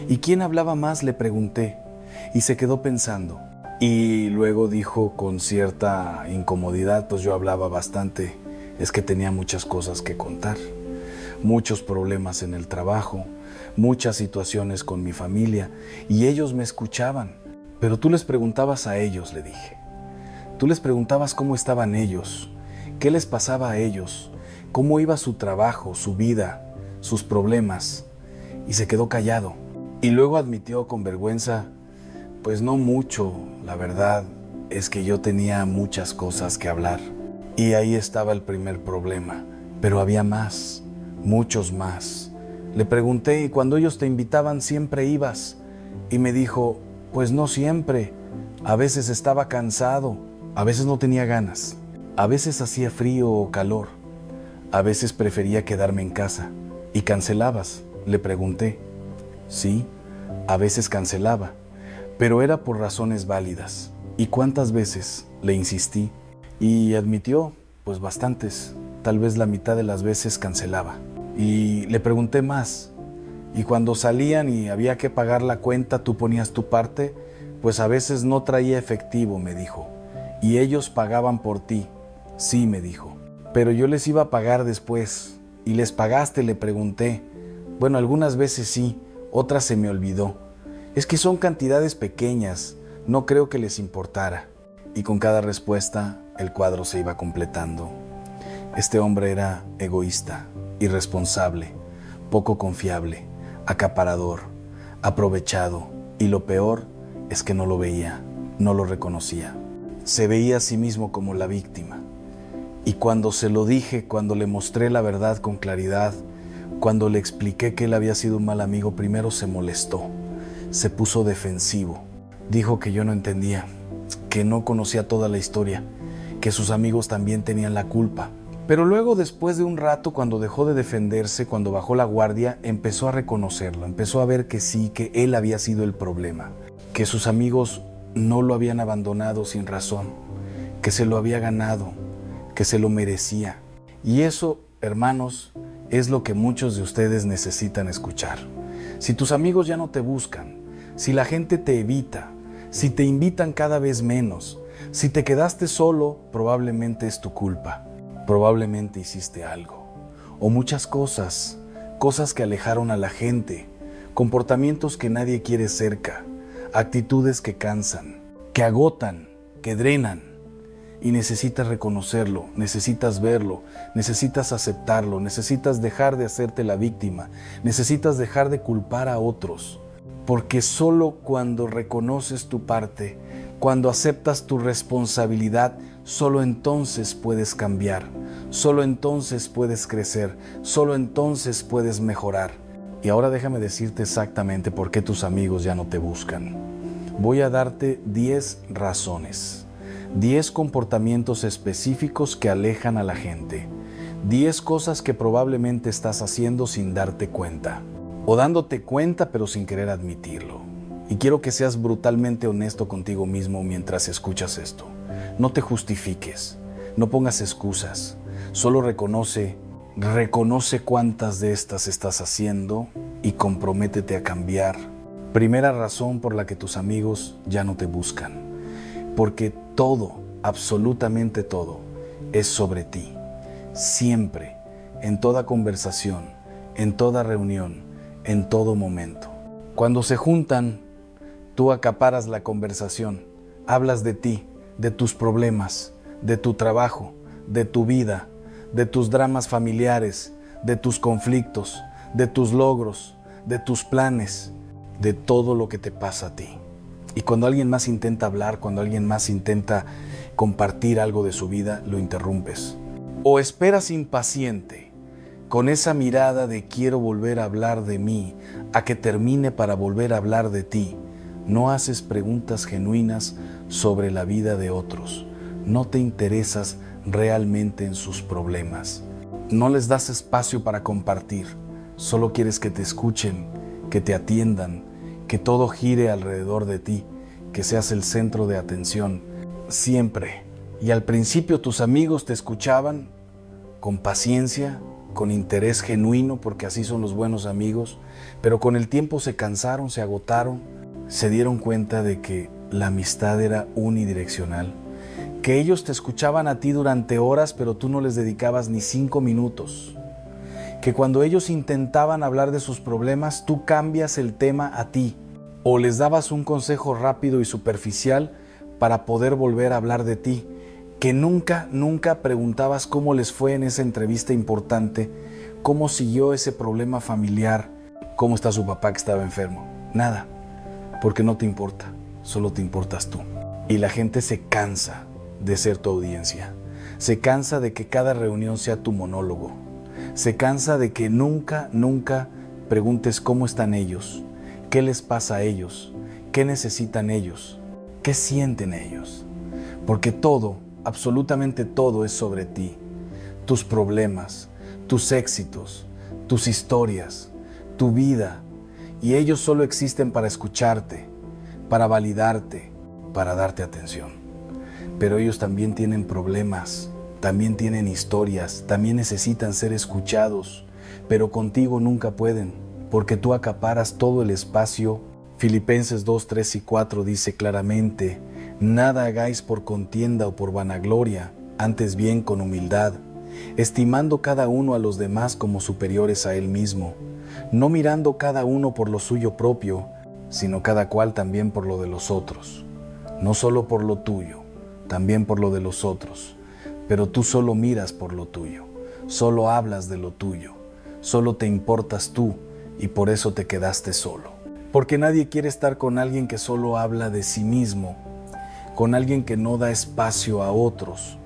¿Y quién hablaba más?, le pregunté, y se quedó pensando. Y luego dijo con cierta incomodidad, pues yo hablaba bastante, es que tenía muchas cosas que contar, muchos problemas en el trabajo, muchas situaciones con mi familia, y ellos me escuchaban. Pero tú les preguntabas a ellos, le dije. Tú les preguntabas cómo estaban ellos, qué les pasaba a ellos, cómo iba su trabajo, su vida, sus problemas, y se quedó callado. Y luego admitió con vergüenza, pues no mucho, la verdad es que yo tenía muchas cosas que hablar. Y ahí estaba el primer problema, pero había más, muchos más. Le pregunté, ¿y cuando ellos te invitaban siempre ibas? Y me dijo, pues no siempre, a veces estaba cansado, a veces no tenía ganas, a veces hacía frío o calor, a veces prefería quedarme en casa. ¿Y cancelabas?, le pregunté. Sí, a veces cancelaba, pero era por razones válidas. ¿Y cuántas veces?, le insistí. Y admitió, pues bastantes, tal vez la mitad de las veces cancelaba. Y le pregunté más. ¿Y cuando salían y había que pagar la cuenta, tú ponías tu parte? Pues a veces no traía efectivo, me dijo. Y ellos pagaban por ti. Sí, me dijo. Pero yo les iba a pagar después. ¿Y les pagaste?, le pregunté. Bueno, algunas veces sí, otras se me olvidó. Es que son cantidades pequeñas, no creo que les importara. Y con cada respuesta, el cuadro se iba completando. Este hombre era egoísta, irresponsable, poco confiable, acaparador, aprovechado, y lo peor es que no lo veía, no lo reconocía. Se veía a sí mismo como la víctima. Y cuando se lo dije, cuando le mostré la verdad con claridad, cuando le expliqué que él había sido un mal amigo, primero se molestó, se puso defensivo. Dijo que yo no entendía, que no conocía toda la historia, que sus amigos también tenían la culpa. Pero luego, después de un rato, cuando dejó de defenderse, cuando bajó la guardia, empezó a reconocerlo, empezó a ver que sí, que él había sido el problema, que sus amigos no lo habían abandonado sin razón, que se lo había ganado, que se lo merecía. Y eso, hermanos, es lo que muchos de ustedes necesitan escuchar. Si tus amigos ya no te buscan, si la gente te evita, si te invitan cada vez menos, si te quedaste solo, probablemente es tu culpa. Probablemente hiciste algo. O muchas cosas que alejaron a la gente, comportamientos que nadie quiere cerca, actitudes que cansan, que agotan, que drenan. Y necesitas reconocerlo, necesitas verlo, necesitas aceptarlo, necesitas dejar de hacerte la víctima, necesitas dejar de culpar a otros. Porque solo cuando reconoces tu parte, cuando aceptas tu responsabilidad, solo entonces puedes cambiar, solo entonces puedes crecer, solo entonces puedes mejorar. Y ahora déjame decirte exactamente por qué tus amigos ya no te buscan. Voy a darte 10 razones. 10 comportamientos específicos que alejan a la gente. 10 cosas que probablemente estás haciendo sin darte cuenta. O dándote cuenta pero sin querer admitirlo. Y quiero que seas brutalmente honesto contigo mismo mientras escuchas esto. No te justifiques, no pongas excusas. Solo reconoce cuántas de estas estás haciendo y comprométete a cambiar. Primera razón por la que tus amigos ya no te buscan. Porque todo, absolutamente todo, es sobre ti. Siempre, en toda conversación, en toda reunión, en todo momento. Cuando se juntan, tú acaparas la conversación. Hablas de ti, de tus problemas, de tu trabajo, de tu vida, de tus dramas familiares, de tus conflictos, de tus logros, de tus planes, de todo lo que te pasa a ti. Y cuando alguien más intenta hablar, cuando alguien más intenta compartir algo de su vida, lo interrumpes. O esperas impaciente, con esa mirada de quiero volver a hablar de mí, a que termine para volver a hablar de ti. No haces preguntas genuinas sobre la vida de otros. No te interesas realmente en sus problemas. No les das espacio para compartir. Solo quieres que te escuchen, que te atiendan, que todo gire alrededor de ti, que seas el centro de atención, siempre. Y al principio tus amigos te escuchaban con paciencia, con interés genuino, porque así son los buenos amigos, pero con el tiempo se cansaron, se agotaron, se dieron cuenta de que la amistad era unidireccional, que ellos te escuchaban a ti durante horas, pero tú no les dedicabas ni 5 minutos. Que cuando ellos intentaban hablar de sus problemas, tú cambias el tema a ti, o les dabas un consejo rápido y superficial para poder volver a hablar de ti, que nunca preguntabas cómo les fue en esa entrevista importante, cómo siguió ese problema familiar, cómo está su papá que estaba enfermo. Nada, porque no te importa, solo te importas tú. Y la gente se cansa de ser tu audiencia, se cansa de que cada reunión sea tu monólogo. Se cansa de que nunca preguntes cómo están ellos, qué les pasa a ellos, qué necesitan ellos, qué sienten ellos. Porque todo, absolutamente todo es sobre ti. Tus problemas, tus éxitos, tus historias, tu vida. Y ellos solo existen para escucharte, para validarte, para darte atención. Pero ellos también tienen problemas. También tienen historias, también necesitan ser escuchados, pero contigo nunca pueden, porque tú acaparas todo el espacio. Filipenses 2, 3 y 4 dice claramente: nada hagáis por contienda o por vanagloria, antes bien con humildad, estimando cada uno a los demás como superiores a él mismo, no mirando cada uno por lo suyo propio, sino cada cual también por lo de los otros, no solo por lo tuyo, también por lo de los otros. Pero tú solo miras por lo tuyo, solo hablas de lo tuyo, solo te importas tú y por eso te quedaste solo. Porque nadie quiere estar con alguien que solo habla de sí mismo, con alguien que no da espacio a otros,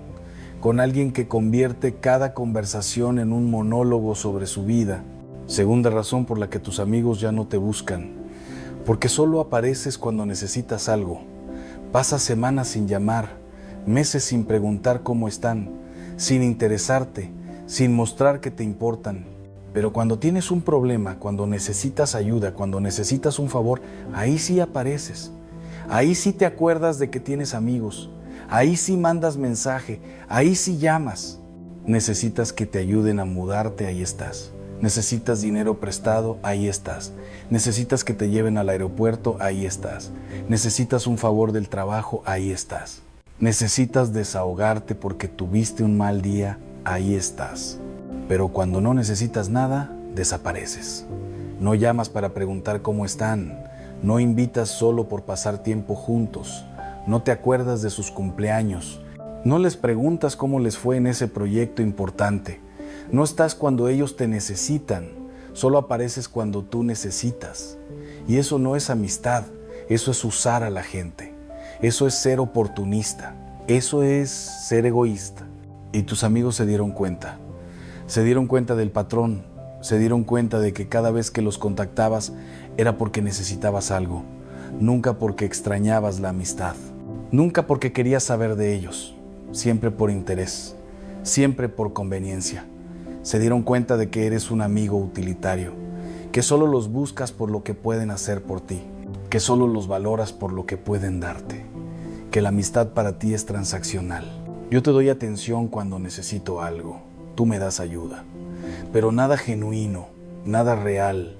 con alguien que convierte cada conversación en un monólogo sobre su vida. Segunda razón por la que tus amigos ya no te buscan, porque solo apareces cuando necesitas algo. Pasas semanas sin llamar, meses sin preguntar cómo están, sin interesarte, sin mostrar que te importan. Pero cuando tienes un problema, cuando necesitas ayuda, cuando necesitas un favor, ahí sí apareces. Ahí sí te acuerdas de que tienes amigos. Ahí sí mandas mensaje. Ahí sí llamas. Necesitas que te ayuden a mudarte, ahí estás. Necesitas dinero prestado, ahí estás. Necesitas que te lleven al aeropuerto, ahí estás. Necesitas un favor del trabajo, ahí estás. Necesitas desahogarte porque tuviste un mal día, ahí estás. Pero cuando no necesitas nada, desapareces. No llamas para preguntar cómo están. No invitas solo por pasar tiempo juntos. No te acuerdas de sus cumpleaños. No les preguntas cómo les fue en ese proyecto importante. No estás cuando ellos te necesitan. Solo apareces cuando tú necesitas. Y eso no es amistad. Eso es usar a la gente. Eso es ser oportunista. Eso es ser egoísta. Y tus amigos se dieron cuenta. Se dieron cuenta del patrón. Se dieron cuenta de que cada vez que los contactabas era porque necesitabas algo. Nunca porque extrañabas la amistad. Nunca porque querías saber de ellos. Siempre por interés. Siempre por conveniencia. Se dieron cuenta de que eres un amigo utilitario. Que solo los buscas por lo que pueden hacer por ti. Que solo los valoras por lo que pueden darte. Que la amistad para ti es transaccional. Yo te doy atención cuando necesito algo. Tú me das ayuda. Pero nada genuino, nada real,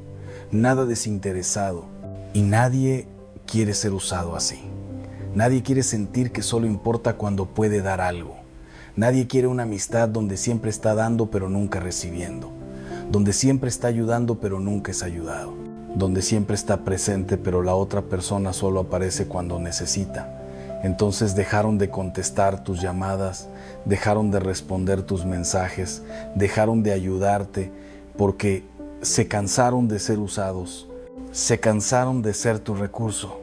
nada desinteresado. Y nadie quiere ser usado así. Nadie quiere sentir que solo importa cuando puede dar algo. Nadie quiere una amistad donde siempre está dando pero nunca recibiendo. Donde siempre está ayudando pero nunca es ayudado. Donde siempre está presente pero la otra persona solo aparece cuando necesita. Entonces dejaron de contestar tus llamadas, dejaron de responder tus mensajes, dejaron de ayudarte porque se cansaron de ser usados, se cansaron de ser tu recurso,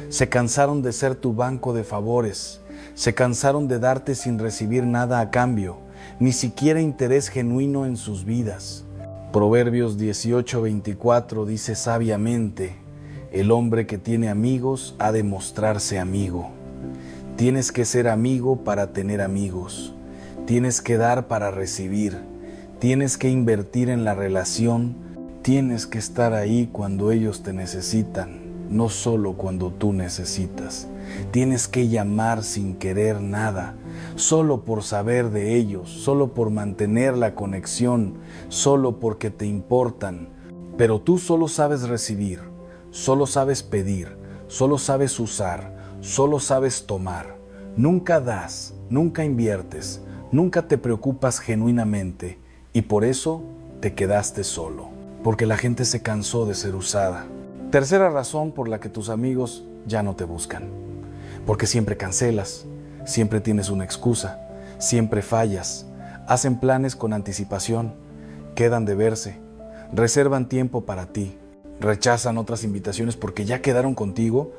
se cansaron de ser tu banco de favores, se cansaron de darte sin recibir nada a cambio, ni siquiera interés genuino en sus vidas. Proverbios 18:24 dice sabiamente, el hombre que tiene amigos ha de mostrarse amigo. Tienes que ser amigo para tener amigos. Tienes que dar para recibir. Tienes que invertir en la relación. Tienes que estar ahí cuando ellos te necesitan, no solo cuando tú necesitas. Tienes que llamar sin querer nada, solo por saber de ellos, solo por mantener la conexión, solo porque te importan. Pero tú solo sabes recibir, solo sabes pedir, solo sabes usar, solo sabes tomar. Nunca das, nunca inviertes, nunca te preocupas genuinamente y por eso te quedaste solo, porque la gente se cansó de ser usada. Tercera razón por la que tus amigos ya no te buscan, porque siempre cancelas, siempre tienes una excusa, siempre fallas, hacen planes con anticipación, quedan de verse, reservan tiempo para ti, rechazan otras invitaciones porque ya quedaron contigo.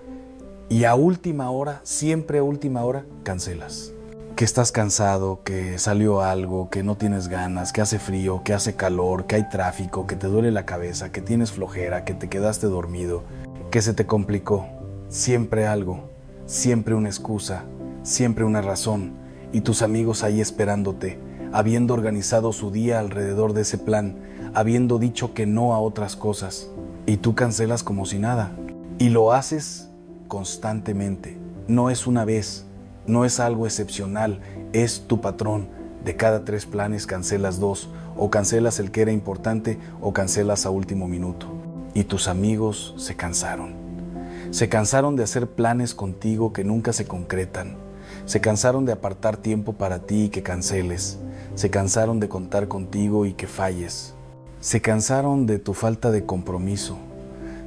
Y a última hora, siempre a última hora, cancelas. Que estás cansado, que salió algo, que no tienes ganas, que hace frío, que hace calor, que hay tráfico, que te duele la cabeza, que tienes flojera, que te quedaste dormido, que se te complicó. Siempre algo, siempre una excusa, siempre una razón. Y tus amigos ahí esperándote, habiendo organizado su día alrededor de ese plan, habiendo dicho que no a otras cosas. Y tú cancelas como si nada. Y lo haces constantemente, no es una vez, no es algo excepcional, es tu patrón. De cada 3 planes cancelas 2, o cancelas el que era importante o cancelas a último minuto. Y tus amigos se cansaron de hacer planes contigo que nunca se concretan, se cansaron de apartar tiempo para ti y que canceles, se cansaron de contar contigo y que falles, se cansaron de tu falta de compromiso,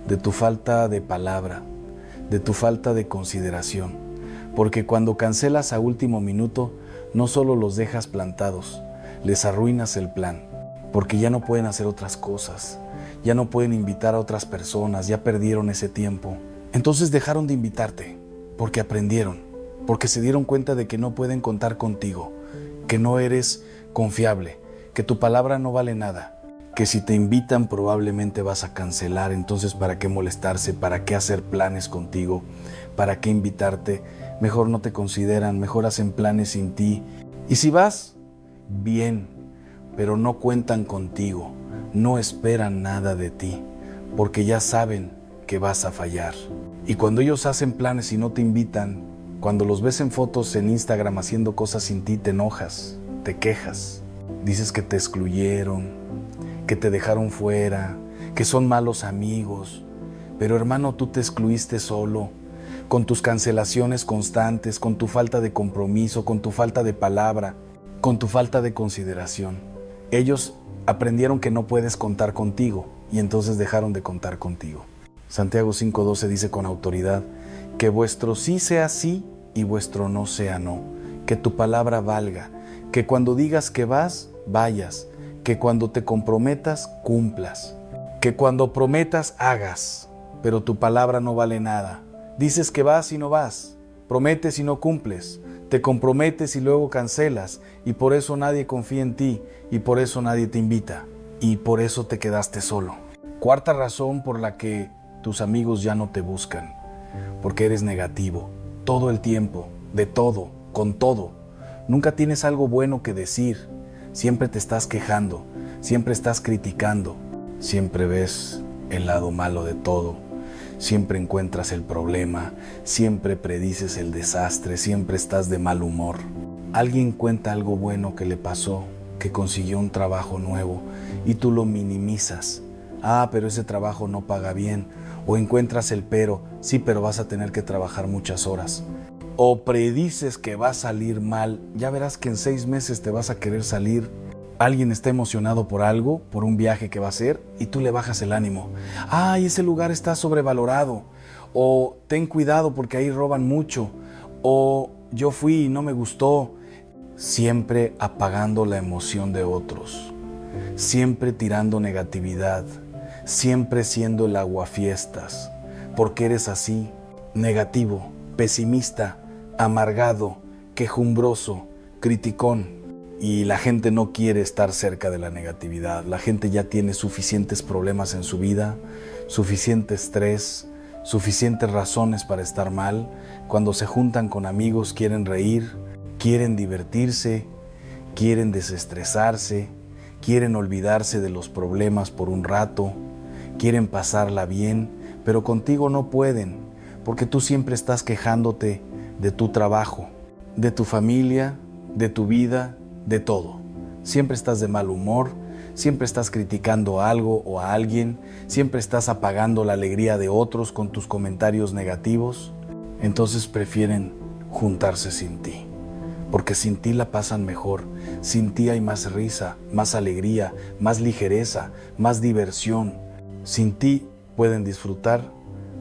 de tu falta de palabra, de tu falta de consideración, porque cuando cancelas a último minuto, no solo los dejas plantados, les arruinas el plan, porque ya no pueden hacer otras cosas, ya no pueden invitar a otras personas, ya perdieron ese tiempo. Entonces dejaron de invitarte, porque aprendieron, porque se dieron cuenta de que no pueden contar contigo, que no eres confiable, que tu palabra no vale nada, que si te invitan probablemente vas a cancelar, entonces ¿para qué molestarse? ¿Para qué hacer planes contigo? ¿Para qué invitarte? Mejor no te consideran, mejor hacen planes sin ti. Y si vas, bien, pero no cuentan contigo, no esperan nada de ti, porque ya saben que vas a fallar. Y cuando ellos hacen planes y no te invitan, cuando los ves en fotos en Instagram haciendo cosas sin ti, te enojas, te quejas, dices que te excluyeron, que te dejaron fuera, que son malos amigos. Pero hermano, tú te excluiste solo, con tus cancelaciones constantes, con tu falta de compromiso, con tu falta de palabra, con tu falta de consideración. Ellos aprendieron que no puedes contar contigo y entonces dejaron de contar contigo. Santiago 5:12 dice con autoridad: que vuestro sí sea sí y vuestro no sea no, que tu palabra valga, que cuando digas que vas, vayas, que cuando te comprometas, cumplas, que cuando prometas, hagas, pero tu palabra no vale nada. Dices que vas y no vas, prometes y no cumples, te comprometes y luego cancelas, y por eso nadie confía en ti, y por eso nadie te invita, y por eso te quedaste solo. Cuarta razón por la que tus amigos ya no te buscan: porque eres negativo, todo el tiempo, de todo, con todo. Nunca tienes algo bueno que decir, siempre te estás quejando, siempre estás criticando, siempre ves el lado malo de todo. Siempre encuentras el problema, siempre predices el desastre, siempre estás de mal humor. Alguien cuenta algo bueno que le pasó, que consiguió un trabajo nuevo y tú lo minimizas. Pero ese trabajo no paga bien. O encuentras el pero, sí, pero vas a tener que trabajar muchas horas. O predices que va a salir mal, ya verás que en 6 meses te vas a querer salir. Alguien está emocionado por algo, por un viaje que va a hacer, y tú le bajas el ánimo. Ese lugar está sobrevalorado. O ten cuidado porque ahí roban mucho. O yo fui y no me gustó. Siempre apagando la emoción de otros. Siempre tirando negatividad. Siempre siendo el aguafiestas. Porque eres así, negativo, pesimista, amargado, quejumbroso, criticón. Y la gente no quiere estar cerca de la negatividad. La gente ya tiene suficientes problemas en su vida, suficiente estrés, suficientes razones para estar mal. Cuando se juntan con amigos quieren reír, quieren divertirse, quieren desestresarse, quieren olvidarse de los problemas por un rato, quieren pasarla bien, pero contigo no pueden, porque tú siempre estás quejándote de tu trabajo, de tu familia, de tu vida, de todo. Siempre estás de mal humor, siempre estás criticando algo o a alguien, siempre estás apagando la alegría de otros con tus comentarios negativos. Entonces prefieren juntarse sin ti, porque sin ti la pasan mejor. Sin ti hay más risa, más alegría, más ligereza, más diversión. Sin ti pueden disfrutar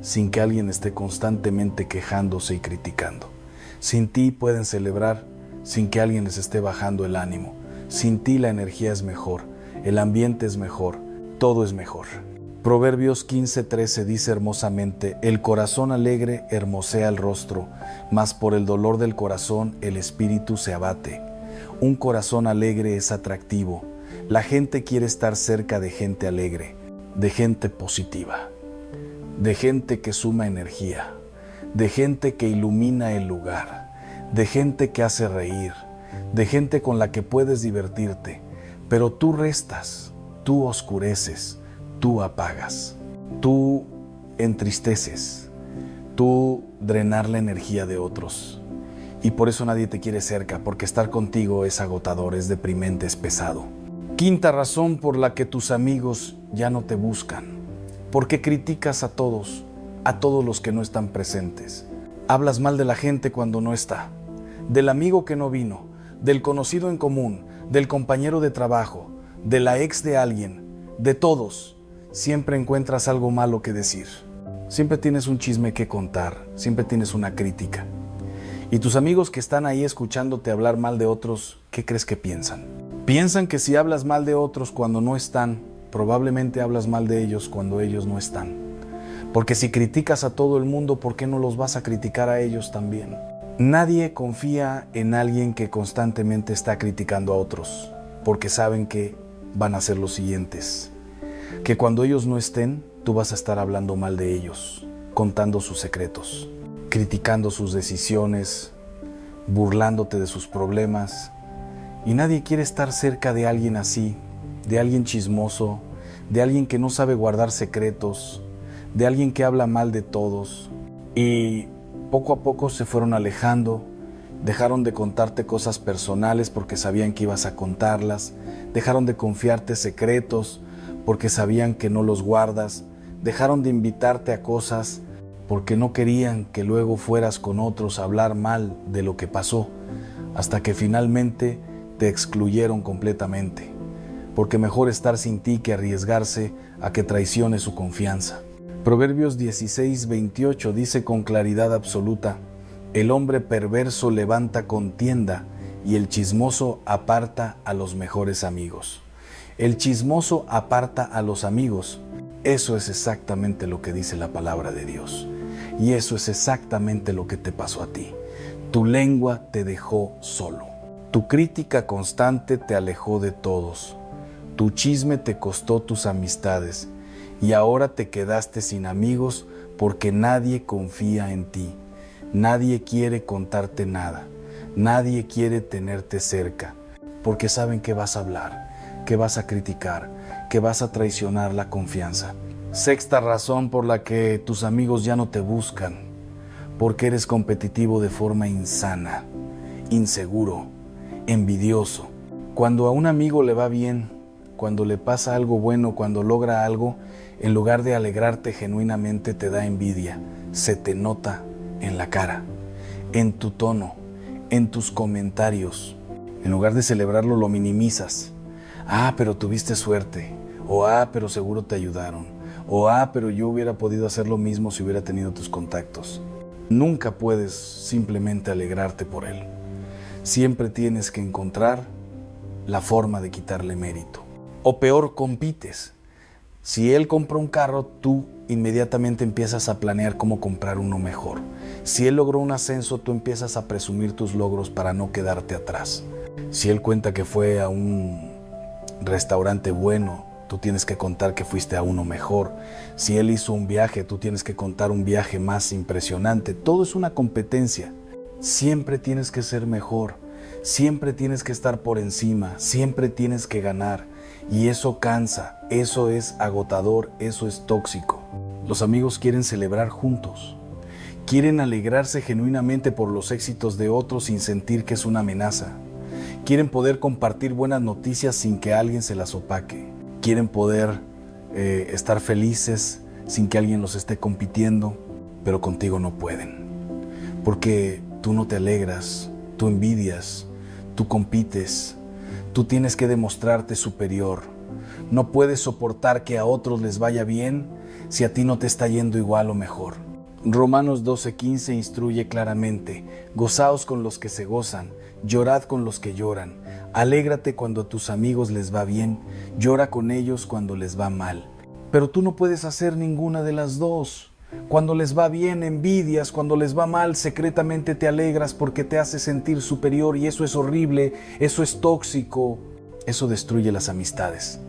sin que alguien esté constantemente quejándose y criticando. Sin ti pueden celebrar sin que alguien les esté bajando el ánimo. Sin ti la energía es mejor, el ambiente es mejor, todo es mejor. Proverbios 15:13 dice hermosamente: el corazón alegre hermosea el rostro, mas por el dolor del corazón el espíritu se abate. Un corazón alegre es atractivo. La gente quiere estar cerca de gente alegre, de gente positiva, de gente que suma energía, de gente que ilumina el lugar, de gente que hace reír, de gente con la que puedes divertirte, pero tú restas, tú oscureces, tú apagas, tú entristeces, tú drenar la energía de otros. Y por eso nadie te quiere cerca, porque estar contigo es agotador, es deprimente, es pesado. Quinta razón por la que tus amigos ya no te buscan: porque criticas a todos los que no están presentes. Hablas mal de la gente cuando no está, del amigo que no vino, del conocido en común, del compañero de trabajo, de la ex de alguien, de todos. Siempre encuentras algo malo que decir. Siempre tienes un chisme que contar, siempre tienes una crítica. Y tus amigos que están ahí escuchándote hablar mal de otros, ¿qué crees que piensan? Piensan que si hablas mal de otros cuando no están, probablemente hablas mal de ellos cuando ellos no están. Porque si criticas a todo el mundo, ¿por qué no los vas a criticar a ellos también? Nadie confía en alguien que constantemente está criticando a otros, porque saben que van a ser los siguientes. Que cuando ellos no estén, tú vas a estar hablando mal de ellos, contando sus secretos, criticando sus decisiones, burlándote de sus problemas. Y nadie quiere estar cerca de alguien así, de alguien chismoso, de alguien que no sabe guardar secretos, de alguien que habla mal de todos, Y poco a poco se fueron alejando, dejaron de contarte cosas personales porque sabían que ibas a contarlas, dejaron de confiarte secretos porque sabían que no los guardas, dejaron de invitarte a cosas porque no querían que luego fueras con otros a hablar mal de lo que pasó, hasta que finalmente te excluyeron completamente, porque mejor estar sin ti que arriesgarse a que traiciones su confianza. Proverbios 16:28 dice con claridad absoluta: el hombre perverso levanta contienda y el chismoso aparta a los mejores amigos. El chismoso aparta a los amigos. Eso es exactamente lo que dice la palabra de Dios. Y eso es exactamente lo que te pasó a ti. Tu lengua te dejó solo. Tu crítica constante te alejó de todos. Tu chisme te costó tus amistades. Y ahora te quedaste sin amigos porque nadie confía en ti. Nadie quiere contarte nada. Nadie quiere tenerte cerca. Porque saben que vas a hablar, que vas a criticar, que vas a traicionar la confianza. Sexta razón por la que tus amigos ya no te buscan: porque eres competitivo de forma insana, inseguro, envidioso. Cuando a un amigo le va bien, cuando le pasa algo bueno, cuando logra algo, en lugar de alegrarte genuinamente te da envidia. Se te nota en la cara, en tu tono, en tus comentarios. En lugar de celebrarlo, lo minimizas. Ah, pero tuviste suerte. O pero seguro te ayudaron. O pero yo hubiera podido hacer lo mismo si hubiera tenido tus contactos. Nunca puedes simplemente alegrarte por él. Siempre tienes que encontrar la forma de quitarle mérito. O peor, compites. Si él compra un carro, tú inmediatamente empiezas a planear cómo comprar uno mejor. Si él logró un ascenso, tú empiezas a presumir tus logros para no quedarte atrás. Si él cuenta que fue a un restaurante bueno, tú tienes que contar que fuiste a uno mejor. Si él hizo un viaje, tú tienes que contar un viaje más impresionante. Todo es una competencia. Siempre tienes que ser mejor. Siempre tienes que estar por encima. Siempre tienes que ganar. Y eso cansa. Eso es agotador. Eso es tóxico. Los amigos quieren celebrar juntos. Quieren alegrarse genuinamente por los éxitos de otros sin sentir que es una amenaza. Quieren poder compartir buenas noticias sin que alguien se las opaque. Quieren poder estar felices sin que alguien los esté compitiendo, pero contigo no pueden. Porque tú no te alegras, tú envidias, tú compites, tú tienes que demostrarte superior. No puedes soportar que a otros les vaya bien si a ti no te está yendo igual o mejor. Romanos 12:15 instruye claramente: gozaos con los que se gozan, llorad con los que lloran, alégrate cuando a tus amigos les va bien, llora con ellos cuando les va mal. Pero tú no puedes hacer ninguna de las dos. Cuando les va bien envidias, cuando les va mal secretamente te alegras porque te hace sentir superior, y eso es horrible, eso es tóxico, eso destruye las amistades.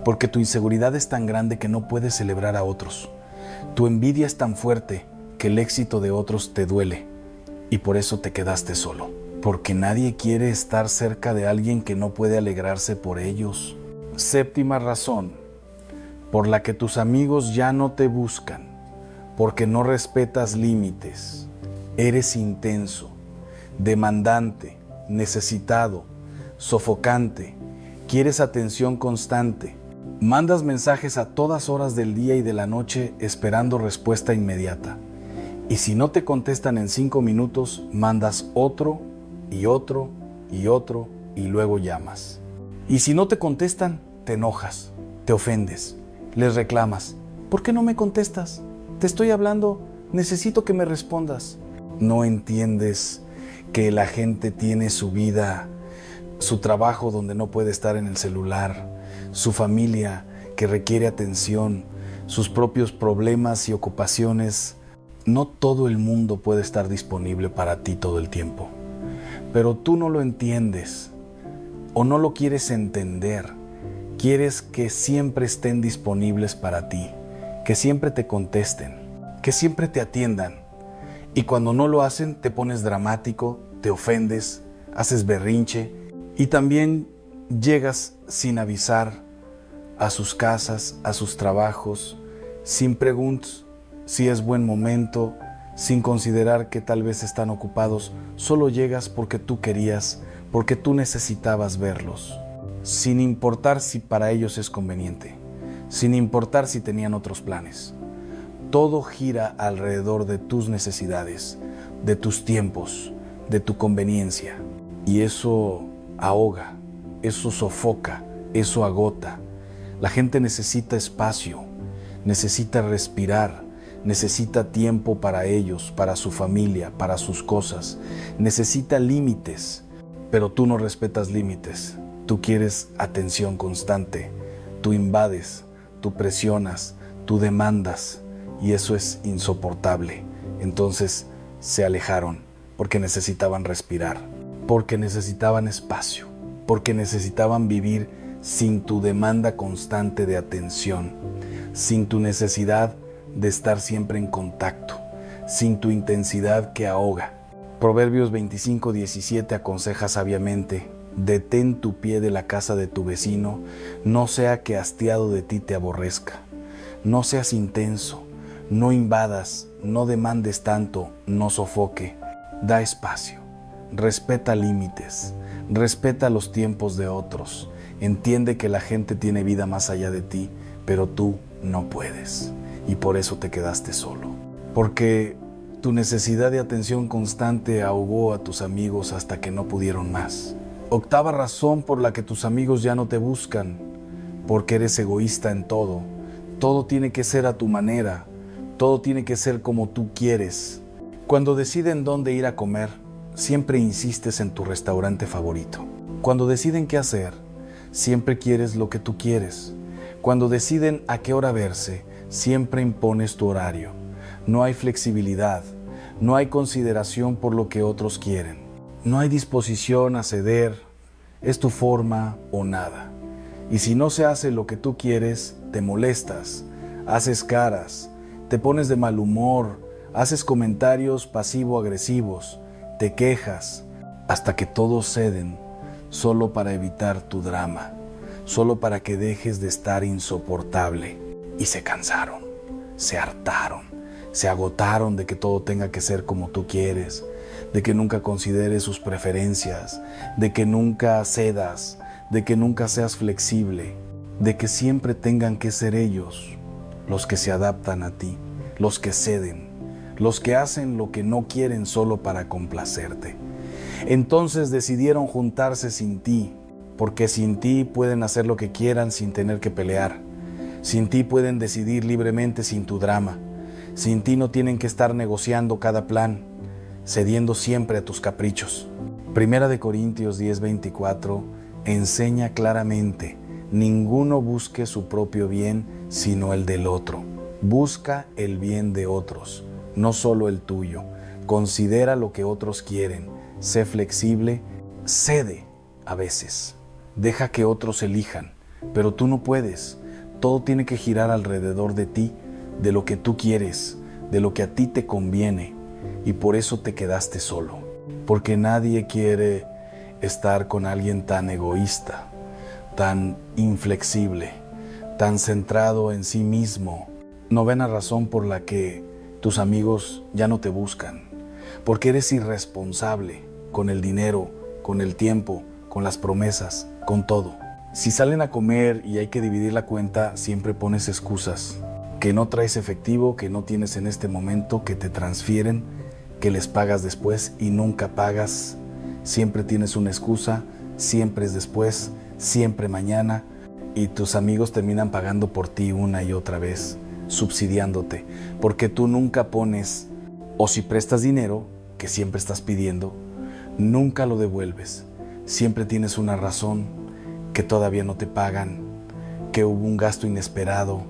Porque tu inseguridad es tan grande que no puedes celebrar a otros. Tu envidia es tan fuerte que el éxito de otros te duele, y por eso te quedaste solo. Porque nadie quiere estar cerca de alguien que no puede alegrarse por ellos. Séptima razón por la que tus amigos ya no te buscan: porque no respetas límites. Eres intenso, demandante, necesitado, sofocante, quieres atención constante. Mandas mensajes a todas horas del día y de la noche esperando respuesta inmediata. Y si no te contestan en 5 minutos, mandas otro y otro y otro y luego llamas. Y si no te contestan, te enojas, te ofendes, les reclamas. ¿Por qué no me contestas? Te estoy hablando, necesito que me respondas. No entiendes que la gente tiene su vida, su trabajo donde no puede estar en el celular, su familia que requiere atención, sus propios problemas y ocupaciones. No todo el mundo puede estar disponible para ti todo el tiempo. Pero tú no lo entiendes o no lo quieres entender. Quieres que siempre estén disponibles para ti, que siempre te contesten, que siempre te atiendan. Y cuando no lo hacen, te pones dramático, te ofendes, haces berrinche y también llegas sin avisar a sus casas, a sus trabajos, sin preguntas si es buen momento, sin considerar que tal vez están ocupados, solo llegas porque tú querías, porque tú necesitabas verlos, sin importar si para ellos es conveniente, sin importar si tenían otros planes. Todo gira alrededor de tus necesidades, de tus tiempos, de tu conveniencia. Y eso ahoga, eso sofoca, eso agota. La gente necesita espacio, necesita respirar, necesita tiempo para ellos, para su familia, para sus cosas. Necesita límites, pero tú no respetas límites. Tú quieres atención constante, tú invades, tú presionas, tú demandas, y eso es insoportable. Entonces se alejaron porque necesitaban respirar, porque necesitaban espacio, porque necesitaban vivir sin tu demanda constante de atención, sin tu necesidad de estar siempre en contacto, sin tu intensidad que ahoga. Proverbios 25:17 aconseja sabiamente: detén tu pie de la casa de tu vecino, no sea que hastiado de ti te aborrezca. No seas intenso, no invadas, no demandes tanto, no sofoque. Da espacio, respeta límites, respeta los tiempos de otros. Entiende que la gente tiene vida más allá de ti, pero tú no puedes. Y por eso te quedaste solo. Porque tu necesidad de atención constante ahogó a tus amigos hasta que no pudieron más. Octava razón por la que tus amigos ya no te buscan: porque eres egoísta en todo. Todo tiene que ser a tu manera. Todo tiene que ser como tú quieres. Cuando deciden dónde ir a comer, siempre insistes en tu restaurante favorito. Cuando deciden qué hacer, siempre quieres lo que tú quieres. Cuando deciden a qué hora verse, siempre impones tu horario. No hay flexibilidad, no hay consideración por lo que otros quieren. No hay disposición a ceder, es tu forma o nada. Y si no se hace lo que tú quieres, te molestas, haces caras, te pones de mal humor, haces comentarios pasivo-agresivos, te quejas, hasta que todos ceden, solo para evitar tu drama, solo para que dejes de estar insoportable. Y se cansaron, se hartaron, se agotaron de que todo tenga que ser como tú quieres, de que nunca consideres sus preferencias, de que nunca cedas, de que nunca seas flexible, de que siempre tengan que ser ellos los que se adaptan a ti, los que ceden, los que hacen lo que no quieren solo para complacerte. Entonces decidieron juntarse sin ti, porque sin ti pueden hacer lo que quieran sin tener que pelear. Sin ti pueden decidir libremente sin tu drama. Sin ti no tienen que estar negociando cada plan, cediendo siempre a tus caprichos. Primera de Corintios 10:24 enseña claramente: ninguno busque su propio bien, sino el del otro. Busca el bien de otros, no solo el tuyo. Considera lo que otros quieren. Sé flexible, cede a veces. Deja que otros elijan, pero tú no puedes. Todo tiene que girar alrededor de ti, de lo que tú quieres, de lo que a ti te conviene. Y por eso te quedaste solo. Porque nadie quiere estar con alguien tan egoísta, tan inflexible, tan centrado en sí mismo. Novena razón por la que tus amigos ya no te buscan. Porque eres irresponsable con el dinero, con el tiempo, con las promesas, con todo. Si salen a comer y hay que dividir la cuenta, siempre pones excusas. Que no traes efectivo, que no tienes en este momento, que te transfieren, que les pagas después y nunca pagas. Siempre tienes una excusa, siempre es después, siempre mañana, y tus amigos terminan pagando por ti una y otra vez, subsidiándote, porque tú nunca pones, o si prestas dinero, que siempre estás pidiendo, nunca lo devuelves. Siempre tienes una razón, que todavía no te pagan, que hubo un gasto inesperado,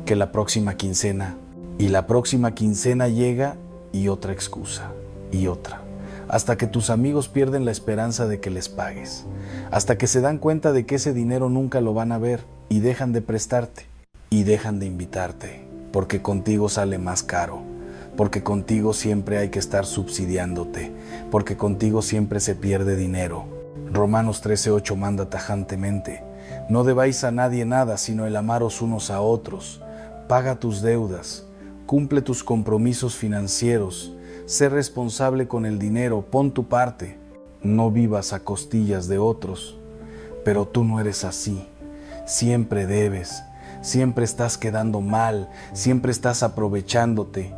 que la próxima quincena, y la próxima quincena llega y otra excusa, y otra, hasta que tus amigos pierden la esperanza de que les pagues, hasta que se dan cuenta de que ese dinero nunca lo van a ver y dejan de prestarte, y dejan de invitarte, porque contigo sale más caro, porque contigo siempre hay que estar subsidiándote, porque contigo siempre se pierde dinero. Romanos 13:8 manda tajantemente: no debáis a nadie nada, sino el amaros unos a otros. Paga tus deudas, cumple tus compromisos financieros, sé responsable con el dinero, pon tu parte, no vivas a costillas de otros. Pero tú no eres así, siempre debes, siempre estás quedando mal, siempre estás aprovechándote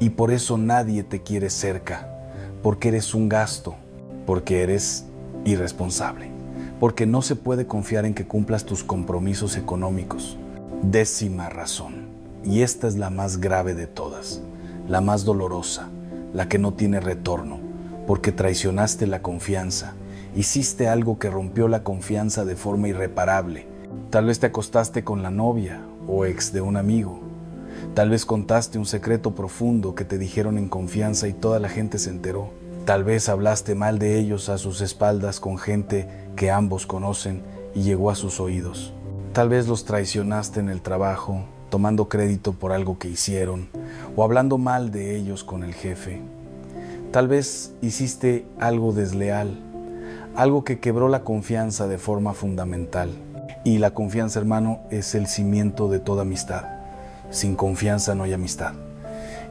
y por eso nadie te quiere cerca, porque eres un gasto, porque eres irresponsable, porque no se puede confiar en que cumplas tus compromisos económicos. 10ª razón, y esta es la más grave de todas, la más dolorosa, la que no tiene retorno, porque traicionaste la confianza, hiciste algo que rompió la confianza de forma irreparable. Tal vez te acostaste con la novia o ex de un amigo, tal vez contaste un secreto profundo que te dijeron en confianza y toda la gente se enteró. Tal vez hablaste mal de ellos a sus espaldas con gente que ambos conocen y llegó a sus oídos. Tal vez los traicionaste en el trabajo, tomando crédito por algo que hicieron o hablando mal de ellos con el jefe. Tal vez hiciste algo desleal, algo que quebró la confianza de forma fundamental. Y la confianza, hermano, es el cimiento de toda amistad. Sin confianza no hay amistad.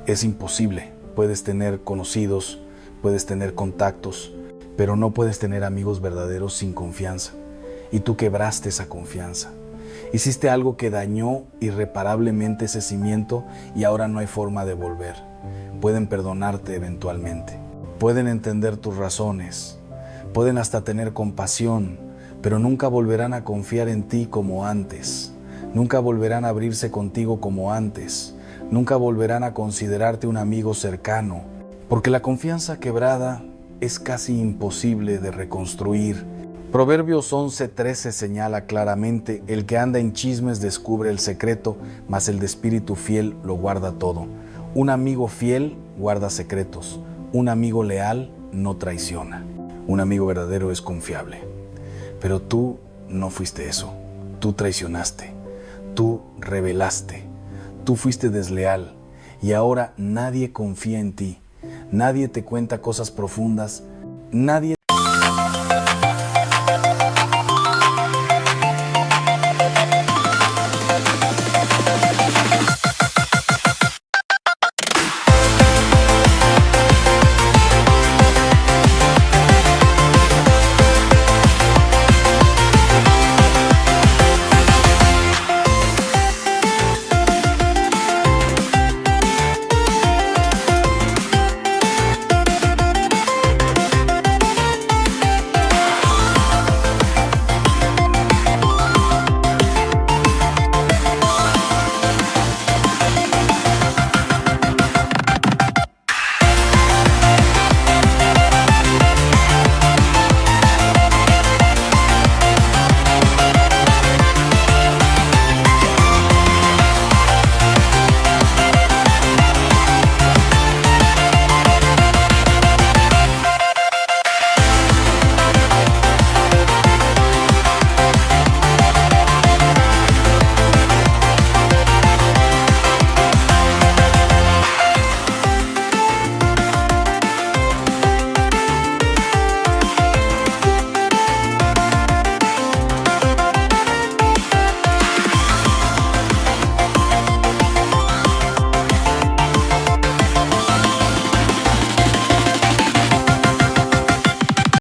Es imposible. Puedes tener conocidos, puedes tener contactos, pero no puedes tener amigos verdaderos sin confianza. Y tú quebraste esa confianza. Hiciste algo que dañó irreparablemente ese cimiento y ahora no hay forma de volver. Pueden perdonarte eventualmente. Pueden entender tus razones. Pueden hasta tener compasión, pero nunca volverán a confiar en ti como antes. Nunca volverán a abrirse contigo como antes. Nunca volverán a considerarte un amigo cercano, porque la confianza quebrada es casi imposible de reconstruir. Proverbios 11:13 señala claramente: el que anda en chismes descubre el secreto, mas el de espíritu fiel lo guarda todo. Un amigo fiel guarda secretos, un amigo leal no traiciona. Un amigo verdadero es confiable. Pero tú no fuiste eso. Tú traicionaste. Tú rebelaste. Tú fuiste desleal. Y ahora nadie confía en ti. Nadie te cuenta cosas profundas. Nadie